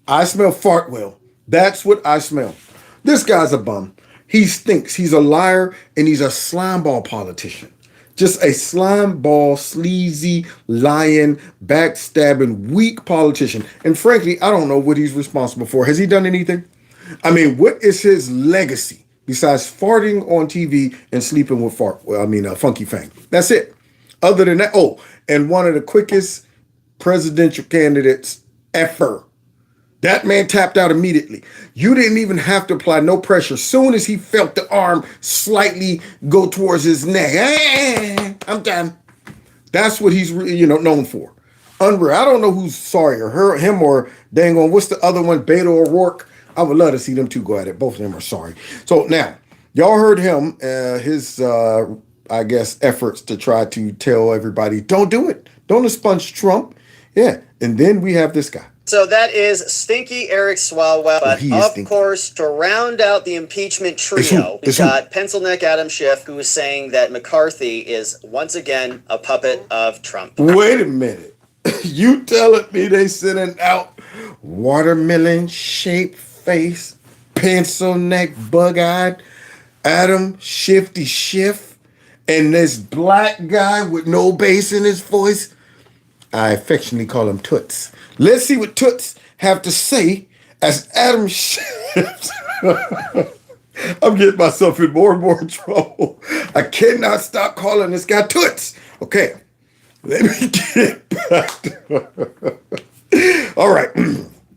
I smell fart well. That's what I smell. This guy's a bum. He stinks. He's a liar, and he's a slimeball politician. Just a slimeball, sleazy, lying, backstabbing, weak politician. And frankly, I don't know what he's responsible for. Has he done anything? I mean, what is his legacy besides farting on TV and sleeping with Funky Fang? That's it. Other than that, and one of the quickest presidential candidates ever. That man tapped out immediately. You didn't even have to apply no pressure. Soon as he felt the arm slightly go towards his neck, I'm done. That's what he's known for. Unreal. I don't know who's sorry, or him, or dang on, what's the other one, Beto O'Rourke? I would love to see them two go at it. Both of them are sorry. So now, y'all heard him, his efforts to try to tell everybody, don't do it. Don't expunge Trump. Yeah. And then we have this guy.
So that is Stinky Eric Swalwell. But of course, to round out the impeachment trio, we got Pencil Neck Adam Schiff, who is saying that McCarthy is once again a puppet of Trump.
Wait a minute. You telling me they sending out watermelon shaped face, pencil neck, bug-eyed Adam Shifty Schiff, and this black guy with no bass in his voice? I affectionately call him Toots. Let's see what Toots have to say as Adam Schiff. I'm getting myself in more and more trouble. I cannot stop calling this guy Toots. Okay, let me get back to All right.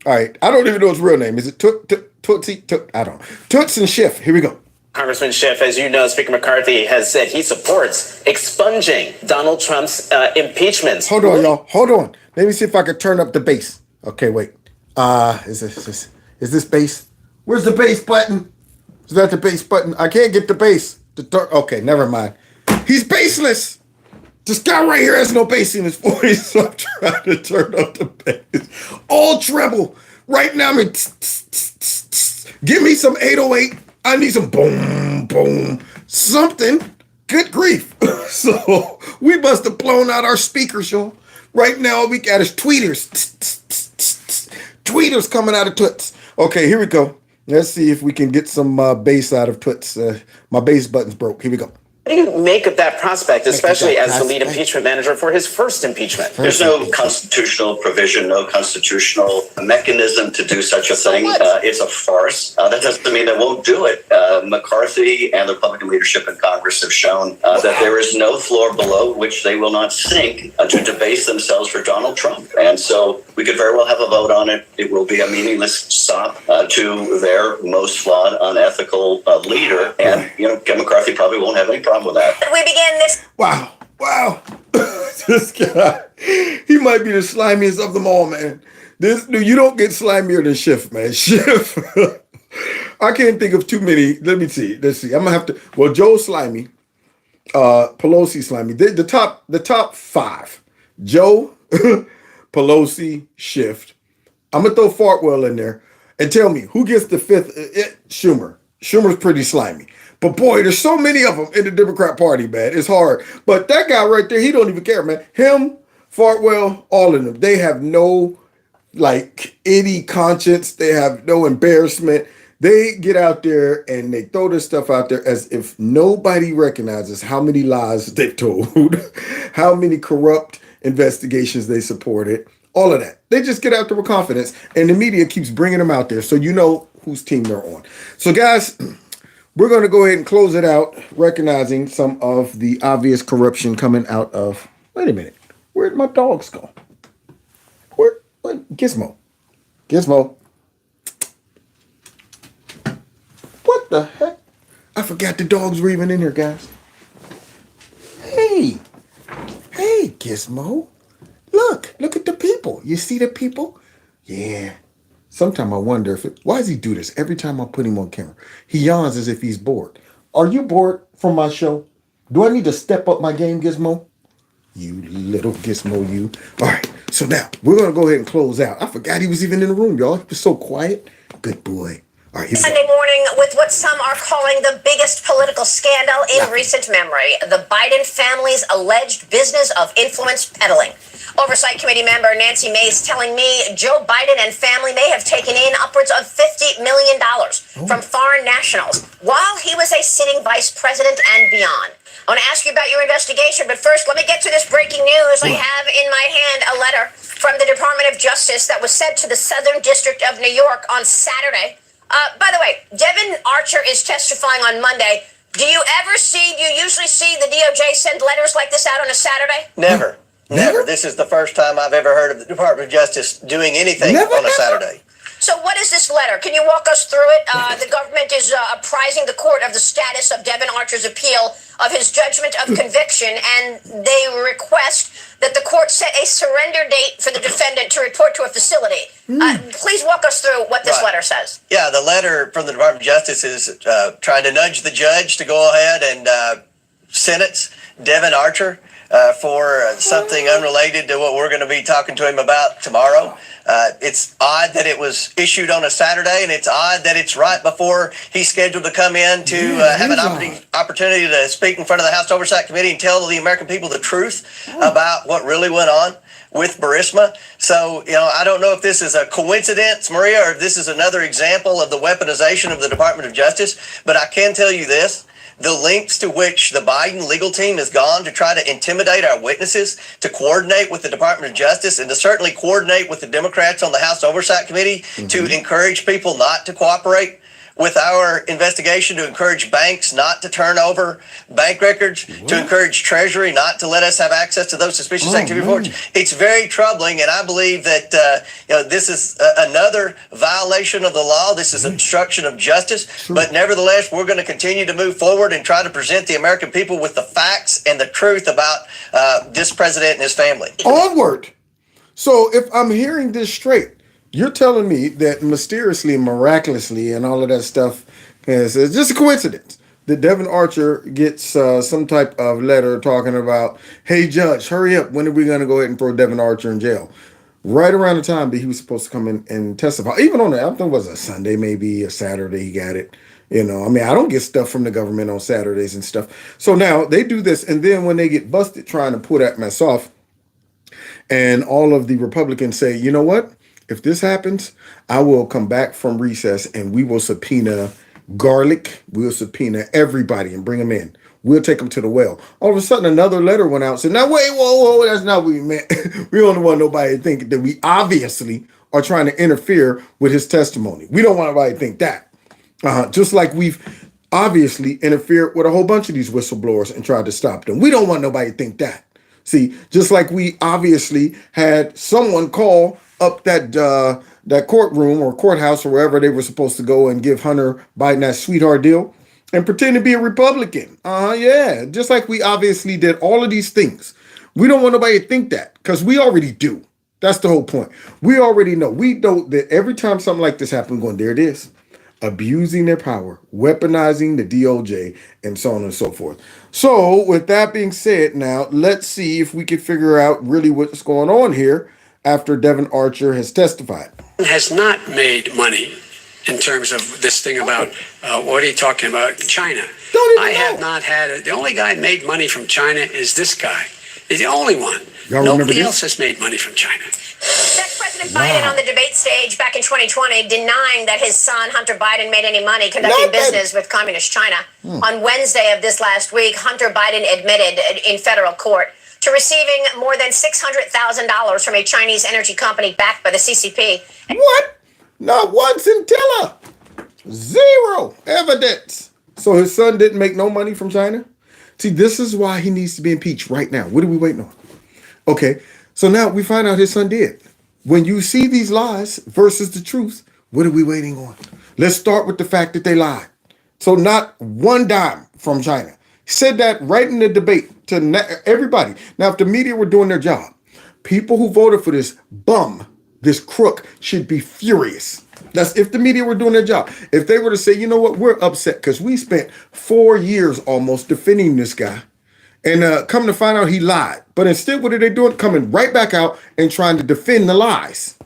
All right. I don't even know his real name. Is it Tootsie? I don't know. Toots and Schiff. Here we go.
Congressman Schiff, as you know, Speaker McCarthy has said he supports expunging Donald Trump's impeachments.
Hold on, y'all. Hold on. Let me see if I can turn up the bass. Okay, wait. Is this bass? Where's the bass button? Is that the bass button? I can't get the bass. Okay, never mind. He's baseless. This guy right here has no bass in his voice, so I'm trying to turn up the bass. All treble. Right now, give me some 808. I need some boom, boom, something. Good grief. So we must have blown out our speakers, y'all. Right now, all we got is tweeters. Tweeters coming out of Toots. Okay, here we go. Let's see if we can get some bass out of Toots. My bass button's broke. Here we go.
What do you make of that prospect, especially as the lead impeachment manager for his first impeachment?
There's no constitutional provision, no constitutional mechanism to do such a thing. It's a farce. That doesn't mean they won't do it. McCarthy and the Republican leadership in Congress have shown that there is no floor below which they will not sink to debase themselves for Donald Trump. And so we could very well have a vote on it. It will be a meaningless stop to their most flawed, unethical leader. And, Kevin McCarthy probably won't have any problem with that.
We begin this.
Wow. This guy, he might be the slimiest of them all, man. You don't get slimier than Schiff, man. Schiff. I can't think of too many. Let's see. I'm gonna have to. Well, Joe slimy, Pelosi slimy. The top five: Joe, Pelosi, Schiff. I'm gonna throw Fartwell in there and tell me who gets the fifth. Schumer. Schumer's pretty slimy. But boy, there's so many of them in the Democrat Party, man. It's hard. But that guy right there, he don't even care, man. Him, Fartwell, all of them. They have no, any conscience. They have no embarrassment. They get out there and they throw this stuff out there as if nobody recognizes how many lies they've told, how many corrupt investigations they supported, all of that. They just get out there with confidence, and the media keeps bringing them out there so you know whose team they're on. So, guys, we're going to go ahead and close it out, recognizing some of the obvious corruption coming out of... Wait a minute. Where'd my dogs go? Where? Gizmo. Gizmo. What the heck? I forgot the dogs were even in here, guys. Hey. Hey, Gizmo. Look at the people. You see the people? Yeah. Sometimes I wonder why does he do this every time I put him on camera? He yawns as if he's bored. Are you bored from my show? Do I need to step up my game, Gizmo? You little Gizmo, you. All right, so now we're going to go ahead and close out. I forgot he was even in the room, y'all. He was so quiet. Good boy. All right, here we
Sunday
go.
morning with what some are calling the biggest political scandal in recent memory, the Biden family's alleged business of influence peddling. Oversight Committee member Nancy Mace telling me Joe Biden and family may have taken in upwards of $50 million from foreign nationals while he was a sitting vice president and beyond. I want to ask you about your investigation, but first, let me get to this breaking news. I have in my hand a letter from the Department of Justice that was sent to the Southern District of New York on Saturday. By the way, Devon Archer is testifying on Monday. Do you usually see the DOJ send letters like this out on a Saturday?
Never. This is the first time I've ever heard of the Department of Justice doing anything on a Saturday.
So what is this letter? Can you walk us through it? The government is apprising the court of the status of Devon Archer's appeal of his judgment of conviction, and they request that the court set a surrender date for the defendant to report to a facility. Please walk us through what this letter says.
Yeah, the letter from the Department of Justice is trying to nudge the judge to go ahead and sentence Devon Archer for something unrelated to what we're going to be talking to him about tomorrow. It's odd that it was issued on a Saturday, and it's odd that it's right before he's scheduled to come in to have an opportunity to speak in front of the House Oversight Committee and tell the American people the truth about what really went on with Burisma. So, I don't know if this is a coincidence, Maria, or if this is another example of the weaponization of the Department of Justice, but I can tell you this. The lengths to which the Biden legal team has gone to try to intimidate our witnesses, to coordinate with the Department of Justice, and to certainly coordinate with the Democrats on the House Oversight Committee to encourage people not to cooperate with our investigation, to encourage banks not to turn over bank records, to encourage Treasury not to let us have access to those suspicious activity reports. It's very troubling, and I believe that this is another violation of the law. This is obstruction of justice, but nevertheless, we're going to continue to move forward and try to present the American people with the facts and the truth about this president and his family.
Onward. So if I'm hearing this straight, you're telling me that mysteriously, miraculously, and all of that stuff is just a coincidence that Devon Archer gets some type of letter talking about, hey, judge, hurry up. When are we going to go ahead and throw Devon Archer in jail? Right around the time that he was supposed to come in and testify. Even on that, I think it was a Sunday, maybe a Saturday, he got it. I don't get stuff from the government on Saturdays and stuff. So now they do this. And then when they get busted trying to pull that mess off, and all of the Republicans say, you know what? If this happens, I will come back from recess and we will subpoena Garlic. We'll subpoena everybody and bring them in. We'll take them to the well. All of a sudden, another letter went out and said, now, wait, whoa, that's not what we meant. We don't want nobody to think that we obviously are trying to interfere with his testimony. We don't want anybody to think that. Just like we've obviously interfered with a whole bunch of these whistleblowers and tried to stop them. We don't want nobody to think that. See, just like we obviously had someone call up that courtroom or courthouse or wherever they were supposed to go and give Hunter Biden that sweetheart deal and pretend to be a Republican. Yeah, just like we obviously did all of these things. We don't want nobody to think that because we already do. That's the whole point. We already know. We know that every time something like this happens, going, there it is. Abusing their power, weaponizing the DOJ, and so on and so forth. So with that being said, now let's see if we can figure out really what's going on here after Devon Archer has testified.
Has not made money in terms of this thing about what are you talking about? China. I have not had it. The only guy that made money from China is this guy. He's the only one. Nobody else has made money from China.
That's President Biden on the debate stage back in 2020 denying that his son, Hunter Biden, made any money conducting business with Communist China. On Wednesday of this last week, Hunter Biden admitted in federal court to receiving more than $600,000 from a Chinese energy company backed by the CCP.
What? Not one scintilla. Zero evidence. So his son didn't make no money from China? See, this is why he needs to be impeached right now. What are we waiting on? Okay, so now we find out his son did. When you see these lies versus the truth, what are we waiting on? Let's start with the fact that they lied. So not one dime from China. Said that right in the debate to everybody. Now, if the media were doing their job, people who voted for this bum, this crook, should be furious. That's if the media were doing their job. If they were to say, you know what, we're upset because we spent 4 years almost defending this guy. And come to find out he lied. But instead, what are they doing? Coming right back out and trying to defend the lies.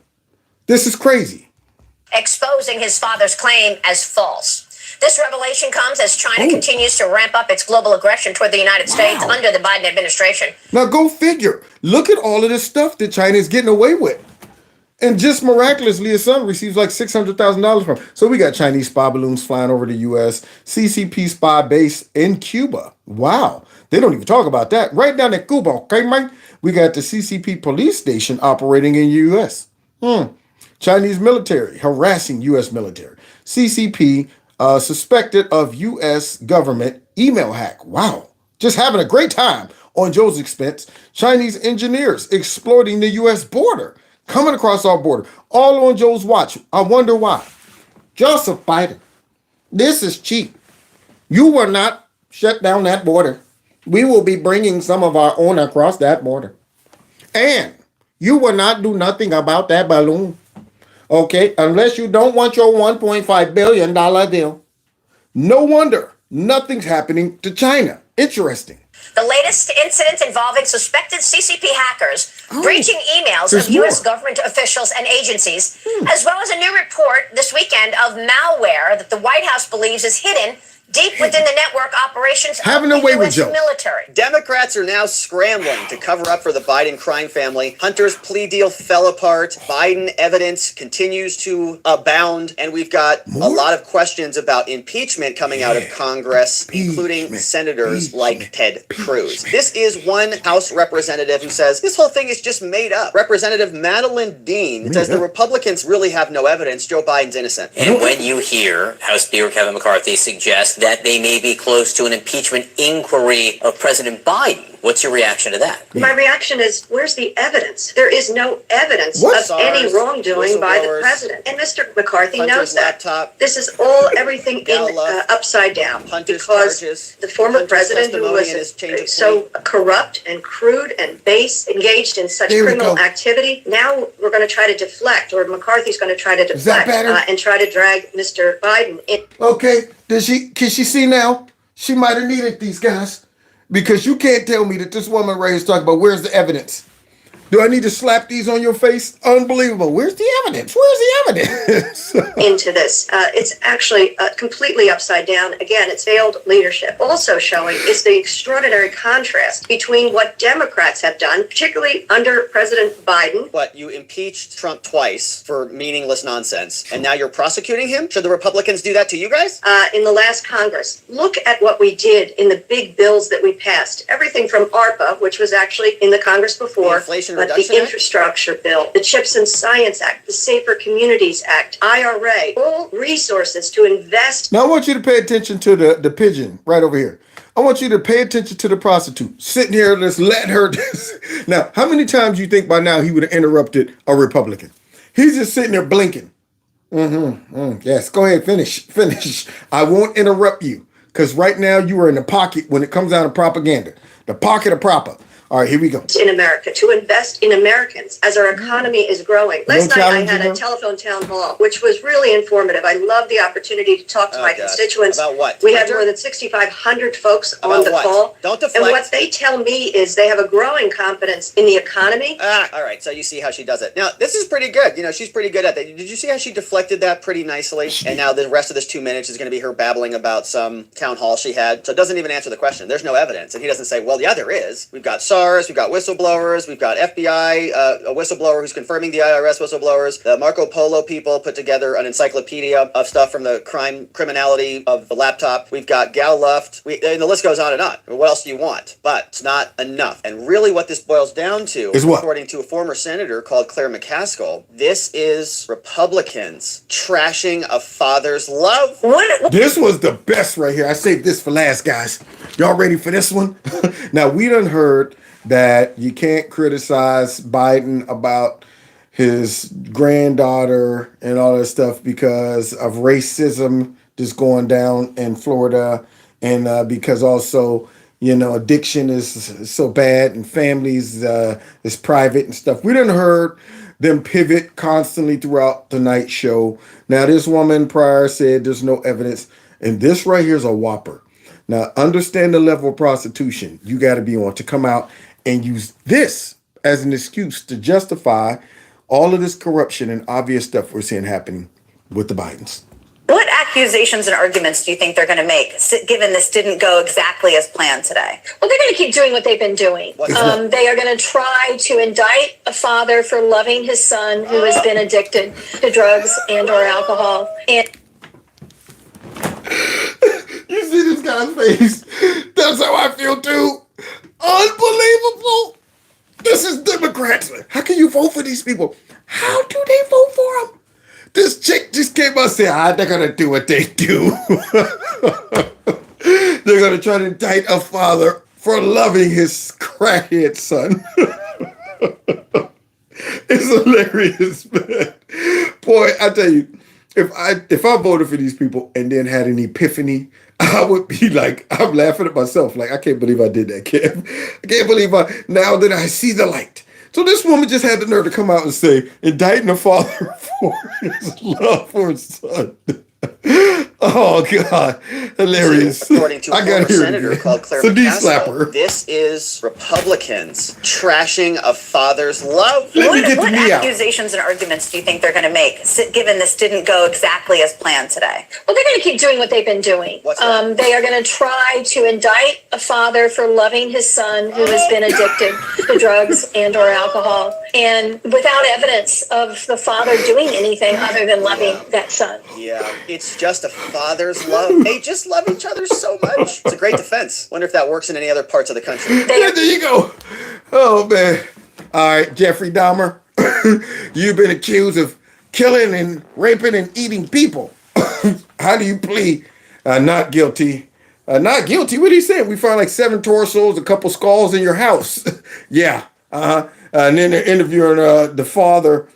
This is crazy.
Exposing his father's claim as false. This revelation comes as China continues to ramp up its global aggression toward the United States under the Biden administration.
Now go figure. Look at all of this stuff that China is getting away with. And just miraculously, his son receives like $600,000 from. So we got Chinese spy balloons flying over the U.S., CCP spy base in Cuba. Wow. They don't even talk about that. Right down in Cuba, okay, Mike? We got the CCP police station operating in the U.S. Chinese military harassing U.S. military. CCP suspected of U.S. government email hack. Wow. Just having a great time on Joe's expense. Chinese engineers exploiting the U.S. border. Coming across our border, all on Joe's watch. I wonder why. Joseph Biden, this is cheap. You will not shut down that border. We will be bringing some of our own across that border. And you will not do nothing about that balloon. Okay, unless you don't want your $1.5 billion deal. No wonder nothing's happening to China. Interesting.
The latest incident involving suspected CCP hackers breaching emails of U.S. government officials and agencies, as well as a new report this weekend of malware that the White House believes is hidden deep within the network operations of the U.S. military.
Democrats are now scrambling to cover up for the Biden crime family. Hunter's plea deal fell apart. Biden evidence continues to abound. And we've got a lot of questions about impeachment coming out of Congress, including senators like Ted Cruz. This is one House representative who says this whole thing is just made up. Representative Madeline Dean says the Republicans really have no evidence. Joe Biden's innocent.
And when you hear House Speaker Kevin McCarthy suggest that they may be close to an impeachment inquiry of President Biden, what's your reaction to that?
My reaction is, where's the evidence? There is no evidence of any wrongdoing by the president. And Mr. McCarthy knows that. This is all everything upside down. Because the former president, who was so corrupt and crude and base, engaged in such criminal activity, now we're going to try to deflect, or McCarthy's going to try to deflect and try to drag Mr. Biden in.
Okay, can she see now? She might have needed these guys. Because you can't tell me that this woman right here is talking about where's the evidence. Do I need to slap these on your face? Unbelievable. Where's the evidence? Where's the evidence?
Into this. It's actually completely upside down. Again, it's failed leadership. Also showing is the extraordinary contrast between what Democrats have done, particularly under President Biden.
What, you impeached Trump twice for meaningless nonsense, and now you're prosecuting him? Should the Republicans do that to you guys?
In the last Congress, look at what we did in the big bills that we passed. Everything from ARPA, which was actually in the Congress before, but the Infrastructure Bill, the CHIPS and Science Act, the Safer Communities Act, IRA, all resources to invest.
Now I want you to pay attention to the pigeon right over here. I want you to pay attention to the prostitute sitting here, just letting her. Now, how many times you think by now he would have interrupted a Republican? He's just sitting there blinking. Yes, go ahead, finish. I won't interrupt you because right now you are in the pocket when it comes down to propaganda. The pocket of proper. All right, here we go.
In America, to invest in Americans as our economy is growing. Last night I had a telephone town hall, which was really informative. I love the opportunity to talk to my constituents.
About what?
We had more than 6,500 folks on the call.
Don't deflect.
And what they tell me is they have a growing confidence in the economy.
All right, so you see how she does it. Now, this is pretty good. You know, she's pretty good at that. Did you see how she deflected that pretty nicely? And now the rest of this 2 minutes is going to be her babbling about some town hall she had. So it doesn't even answer the question. There's no evidence. And he doesn't say, well, yeah, there is. We've got SARS, we've got whistleblowers, we've got FBI, a whistleblower who's confirming the IRS whistleblowers. The Marco Polo people put together an encyclopedia of stuff from the criminality of the laptop. We've got Gal Luft, and the list goes on and on. What else do you want? But it's not enough. And really what this boils down to, is what? According to a former senator called Claire McCaskill, this is Republicans trashing a father's love.
This was the best right here. I saved this for last, guys. Y'all ready for this one? Now, we done heard that you can't criticize Biden about his granddaughter and all that stuff because of racism just going down in Florida, and because also, addiction is so bad and families is private and stuff. We done heard them pivot constantly throughout the night show. Now, this woman prior said there's no evidence, and this right here is a whopper. Now, understand the level of prostitution you got to be on to come out and use this as an excuse to justify all of this corruption and obvious stuff we're seeing happening with the Bidens.
What accusations and arguments do you think they're going to make, given this didn't go exactly as planned today?
Well, they're going to keep doing what they've been doing. They are going to try to indict a father for loving his son who has been addicted to drugs and or alcohol. And
you see this guy's face? That's how I feel too. Unbelievable. This is Democrats. How can you vote for these people? How do they vote for them? This chick just came out and said, they're going to do what they do. They're going to try to indict a father for loving his crackhead son. It's hilarious, man. Boy, I tell you, if I voted for these people and then had an epiphany, I would be like, I'm laughing at myself. Like, I can't believe I did that, Kev. I can't believe now that I see the light. So this woman just had the nerve to come out and say, indicting a father for his love for his son. Oh, God. Hilarious.
According to a former senator called Claire McCaskill, this is Republicans trashing a father's love.
What accusations and arguments do you think they're going to make, given this didn't go exactly as planned today?
Well, they're going to keep doing what they've been doing. They are going to try to indict a father for loving his son who has been addicted to drugs and or alcohol, and without evidence of the father doing anything other than loving that son.
Yeah, it's just a father's love. They just love each other so much. It's a great defense. Wonder if that works in any other parts of the country.
Yeah, there you go. Oh, man. All right, Jeffrey Dahmer, you've been accused of killing and raping and eating people. How do you plead not guilty? Not guilty? What are you saying? We found like 7 torsos, a couple skulls in your house. Yeah. And then they're interviewing the father.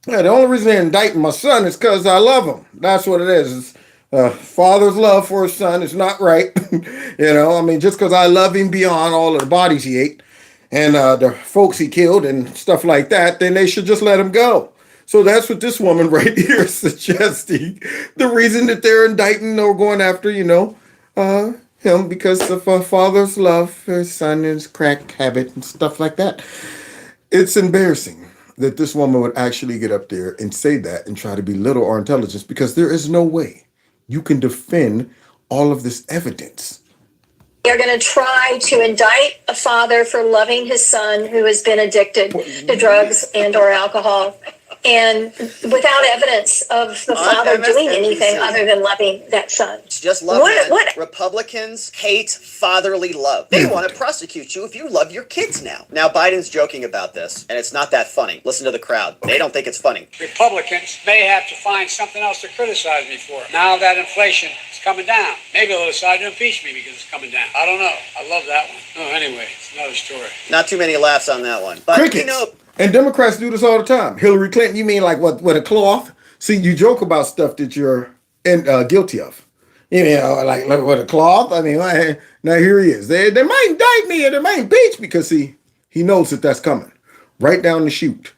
Yeah, the only reason they're indicting my son is because I love him. That's what it is. Father's love for his son is not right. Just because I love him beyond all of the bodies he ate and the folks he killed and stuff like that, then they should just let him go. So that's what this woman right here is suggesting. The reason that they're indicting or going after, him because of a father's love for his son and his crack habit and stuff like that. It's embarrassing that this woman would actually get up there and say that and try to belittle our intelligence, because there is no way you can defend all of this evidence.
They're going to try to indict a father for loving his son who has been addicted to drugs and or alcohol, and without evidence of the father doing anything other than loving that son.
It's just love. What? Republicans hate fatherly love. They want to prosecute you if you love your kids now. Now, Biden's joking about this, and it's not that funny. Listen to the crowd. They don't think it's funny.
Republicans may have to find something else to criticize me for. Now that inflation is coming down, maybe they'll decide to impeach me because it's coming down. I don't know. I love that one. Oh, anyway, it's another story.
Not too many laughs on that one. But
Crickets. And Democrats do this all the time. Hillary Clinton, you mean like what, with a cloth? See, you joke about stuff that you're guilty of. Like with a cloth. I mean, now here he is. They might indict me or they might impeach me because he knows that that's coming. Right down the chute.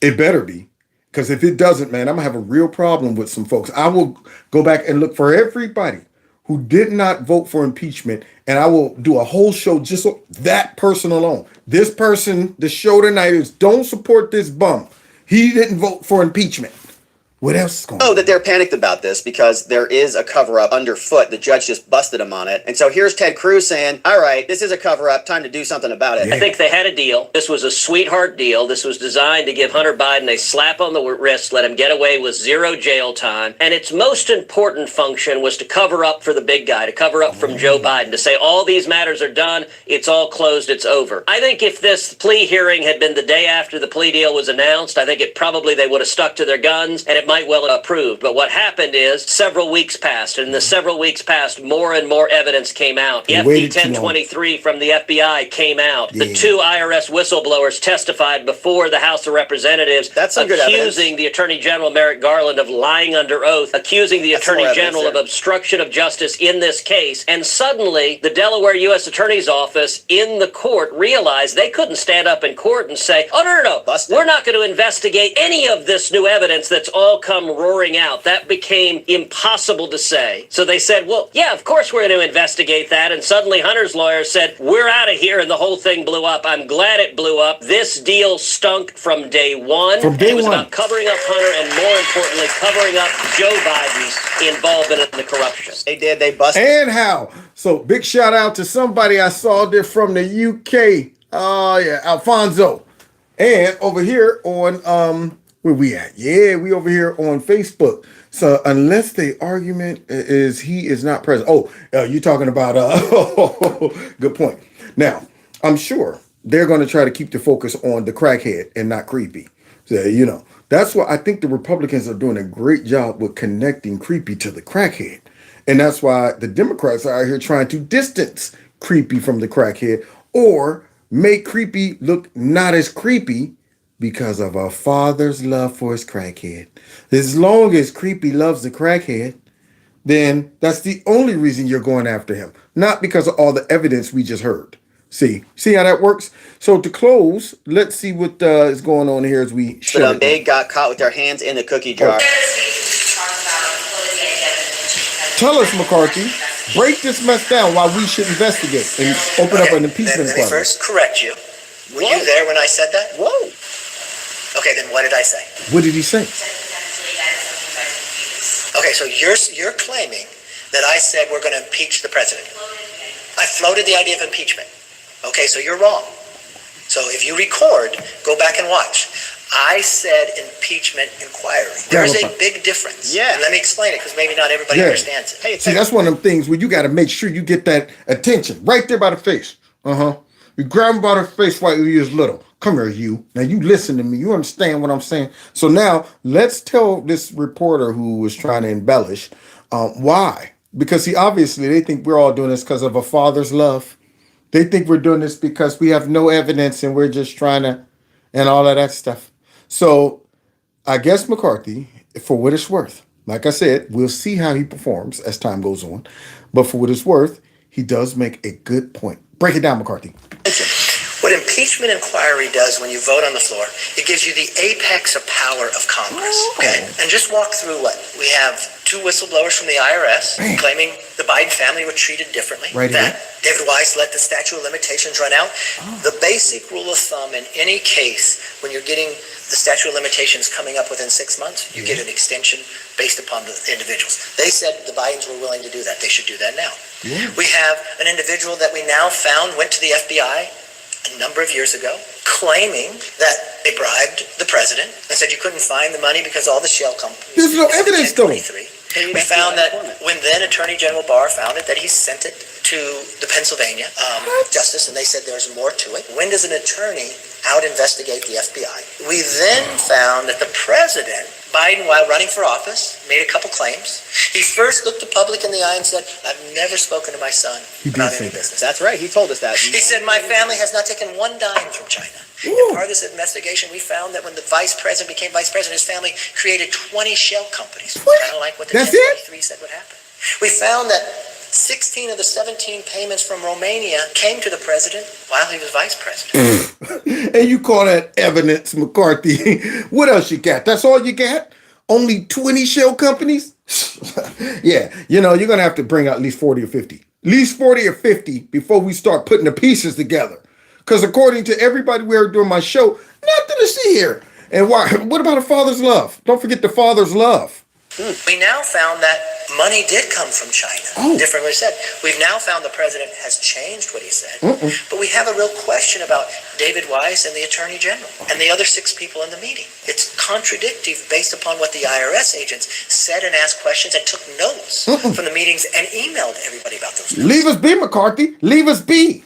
It better be. Because if it doesn't, man, I'm going to have a real problem with some folks. I will go back and look for everybody who did not vote for impeachment, and I will do a whole show just on that person alone. This person, the show tonight is don't support this bum. He didn't vote for impeachment. What else is going on?
Oh, that they're panicked about this because there is a cover-up underfoot. The judge just busted him on it. And so here's Ted Cruz saying, all right, this is a cover-up. Time to do something about it.
I think they had a deal. This was a sweetheart deal. This was designed to give Hunter Biden a slap on the wrist, let him get away with 0 jail time. And its most important function was to cover up for the big guy, to cover up from Joe Biden, to say all these matters are done. It's all closed. It's over. I think if this plea hearing had been the day after the plea deal was announced, I think probably they would have stuck to their guns, and it might well have approved. But what happened is several weeks passed, and in the several weeks passed, more and more evidence came out. The FD 1023 from the FBI came out. The 2 IRS whistleblowers testified before the House of Representatives, accusing the Attorney General Merrick Garland of lying under oath, accusing the Attorney General of obstruction of justice in this case. And suddenly, the Delaware U.S. Attorney's Office in the court realized they couldn't stand up in court and say, oh, no, we're not going to investigate any of this new evidence that's all come roaring out. That became impossible to say. So they said, well, yeah, of course we're going to investigate that. And suddenly Hunter's lawyer said, we're out of here, and the whole thing blew up. I'm glad it blew up. This deal stunk from day one. It was about covering up Hunter and, more importantly, covering up Joe Biden's involvement in the corruption.
They did. They busted.
And how? So big shout out to somebody I saw there from the UK. Oh, yeah, Alfonso. And over here on, where we at? Yeah, we over here on Facebook. So unless the argument is he is not present. Oh, you're talking about, good point. Now, I'm sure they're going to try to keep the focus on the crackhead and not Creepy. So, you know, that's why I think the Republicans are doing a great job with connecting Creepy to the crackhead. And that's why the Democrats are out here trying to distance Creepy from the crackhead or make Creepy look not as creepy because of our father's love for his crackhead. As long as Creepy loves the crackhead, then that's the only reason you're going after him. Not because of all the evidence we just heard. See how that works? So to close, let's see what is going on here as we shut it.
They got caught with their hands in the cookie jar.
Tell us, McCarthy, break this mess down why we should investigate and open up an impeachment
inquiry. Let me first correct you. Were you there when I said that?
Whoa.
Okay, then what did I say?
What did he say?
Okay, so you're claiming that I said we're going to impeach the president. I floated the idea of impeachment. Okay, so you're wrong. So if you record, go back and watch. I said impeachment inquiry. There's a big difference.
Yeah.
And let me explain it because maybe not everybody understands it.
Hey, see, that's one of them things where you got to make sure you get that attention right there by the face. You grab him by the face while he was little. Come here, you. Now you listen to me. You understand what I'm saying? So now let's tell this reporter who was trying to embellish why. Because obviously they think we're all doing this because of a father's love. They think we're doing this because we have no evidence and we're just trying to, and all of that stuff. So I guess McCarthy, for what it's worth, like I said, we'll see how he performs as time goes on. But for what it's worth, he does make a good point. Break it down, McCarthy.
What impeachment inquiry does when you vote on the floor, it gives you the apex of power of Congress. Okay? And just walk through what? We have 2 whistleblowers from the IRS claiming the Biden family were treated differently. That David Weiss let the statute of limitations run out. The basic rule of thumb in any case, when you're getting the statute of limitations coming up within 6 months, you get an extension based upon the individuals. They said the Bidens were willing to do that. They should do that now. We have an individual that we now found went to the FBI a number of years ago, claiming that they bribed the president and said you couldn't find the money because all the shell companies.
There's no evidence, though.
We found that when then Attorney General Barr found it, that he sent it to the Pennsylvania Justice, and they said there's more to it. When does an attorney out investigate the FBI? We then found that the president, Biden, while running for office, made a couple claims. He first looked the public in the eye and said, I've never spoken to my son about any business.
That's right. He told us that.
He said, my family has not taken one dime from China. And part of this investigation, we found that when the vice president became vice president, his family created 20 shell companies. Kind of like what the 1023 said would happen. We found that 16 of the 17 payments from Romania came to the president while he was vice president.
And you call that evidence, McCarthy. What else you got? That's all you got? Only 20 shell companies? Yeah, you're going to have to bring out at least 40 or 50. At least 40 or 50 before we start putting the pieces together. Because according to everybody we heard during my show, nothing to see here. And why? What about a father's love? Don't forget the father's love.
We now found that money did come from China. Differently said. We've now found the president has changed what he said. But we have a real question about David Weiss and the Attorney General and the other 6 people in the meeting. It's contradictory based upon what the IRS agents said and asked questions and took notes from the meetings and emailed everybody about those notes.
Leave us be, McCarthy. Leave us be.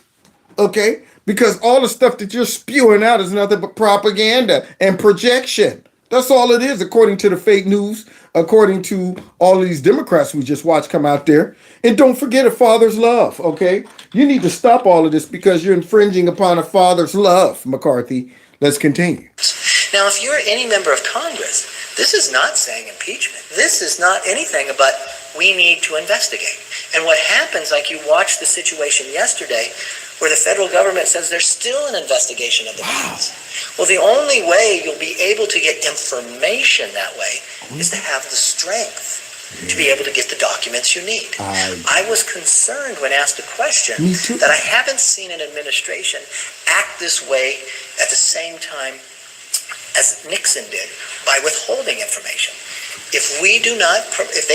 Okay? Because all the stuff that you're spewing out is nothing but propaganda and projection. That's all it is, according to the fake news, according to all of these Democrats we just watched come out there. And don't forget a father's love, okay? You need to stop all of this because you're infringing upon a father's love, McCarthy. Let's continue.
Now, if you're any member of Congress, this is not saying impeachment. This is not anything but we need to investigate. And what happens, like you watched the situation yesterday, where the federal government says there's still an investigation of the Bidens. Well, the only way you'll be able to get information that way is to have the strength to be able to get the documents you need. I was concerned when asked a question that I haven't seen an administration act this way at the same time as Nixon did by withholding information. If they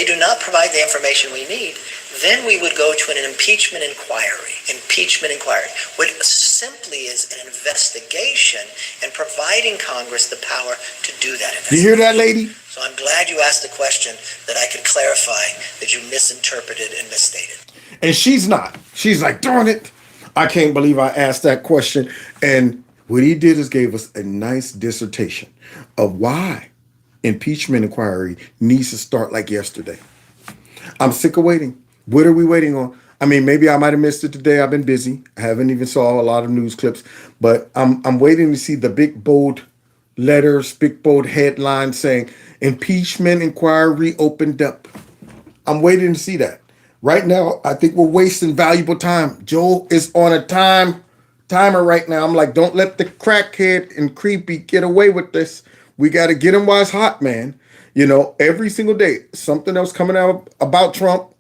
do not provide the information we need, then we would go to an impeachment inquiry. Impeachment inquiry, which simply is an investigation and providing Congress the power to do that investigation.
You hear that, lady?
So I'm glad you asked the question that I could clarify that you misinterpreted and misstated.
And she's not. She's like, darn it. I can't believe I asked that question. And what he did is gave us a nice dissertation of why impeachment inquiry needs to start like yesterday. I'm sick of waiting. What are we waiting on? I mean, maybe I might have missed it today. I've been busy. I haven't even saw a lot of news clips, but I'm waiting to see the big bold letters, big bold headline saying impeachment inquiry opened up. I'm waiting to see that. Right now, I think we're wasting valuable time. Joe is on a timer right now. I'm like, don't let the crackhead and creepy get away with this. We got to get him while it's hot, man. You know, every single day, something else coming out about Trump.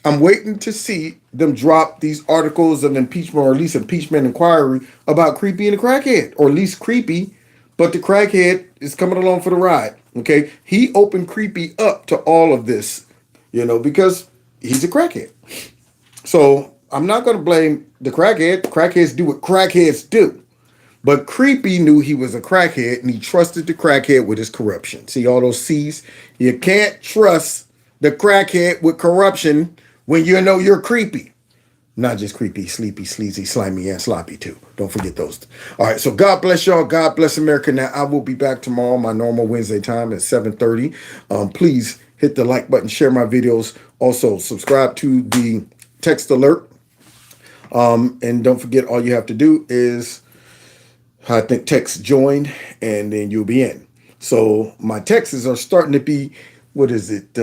I'm waiting to see them drop these articles of impeachment, or at least impeachment inquiry about Creepy and the crackhead, or at least Creepy, but the crackhead is coming along for the ride. Okay, he opened Creepy up to all of this, you know, because he's a crackhead. So I'm not going to blame the crackhead. Crackheads do what crackheads do. But Creepy knew he was a crackhead, and he trusted the crackhead with his corruption. See all those C's? You can't trust the crackhead with corruption when you know you're creepy. Not just creepy, sleepy, sleazy, slimy, and sloppy too. Don't forget those. All right, so God bless y'all. God bless America. Now, I will be back tomorrow, my normal Wednesday time at 7:30. Please hit the like button, share my videos. Also, subscribe to the text alert. And don't forget, all you have to do is, I think, text join, and then you'll be in. So my texts are starting to be, what is it?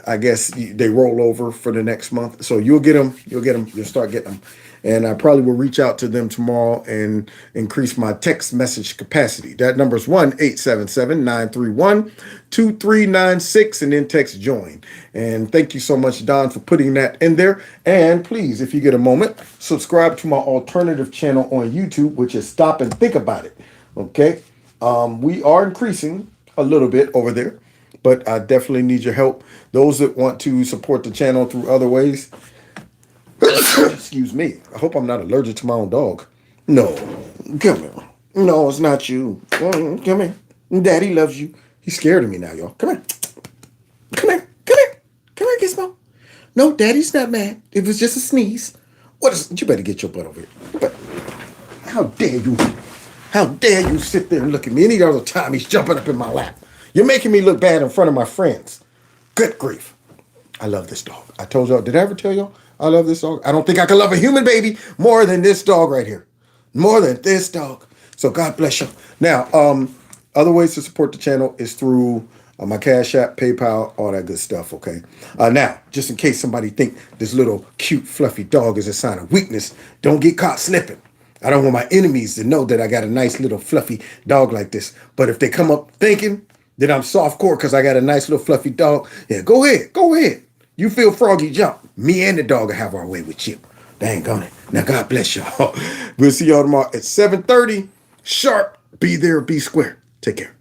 I guess they roll over for the next month. So you'll get them. You'll start getting them. And I probably will reach out to them tomorrow and increase my text message capacity. That number is 1-877-931-2396, and then text join. And thank you so much, Don, for putting that in there. And please, if you get a moment, subscribe to my alternative channel on YouTube, which is Stop and Think About It. Okay? We are increasing a little bit over there, but I definitely need your help. Those that want to support the channel through other ways, excuse me. I hope I'm not allergic to my own dog. No, come here. No, it's not you. Come here. Daddy loves you. He's scared of me now, y'all. Come here. Come here. Come here. Come here, Gizmo. No, Daddy's not mad. It was just a sneeze. You better get your butt over here. But how dare you? How dare you sit there and look at me? Any other time he's jumping up in my lap. You're making me look bad in front of my friends. Good grief. I love this dog. I told y'all, did I ever tell y'all I love this dog? I don't think I can love a human baby more than this dog right here. More than this dog. So God bless you. Now, other ways to support the channel is through my Cash App, PayPal, all that good stuff, okay? Now, just in case somebody think this little cute fluffy dog is a sign of weakness, don't get caught slipping. I don't want my enemies to know that I got a nice little fluffy dog like this. But if they come up thinking that I'm softcore because I got a nice little fluffy dog, yeah, go ahead. Go ahead. You feel froggy jump. Me and the dog will have our way with you. Dang on it. Now, God bless y'all. We'll see y'all tomorrow at 7:30 sharp. Be there, be square. Take care.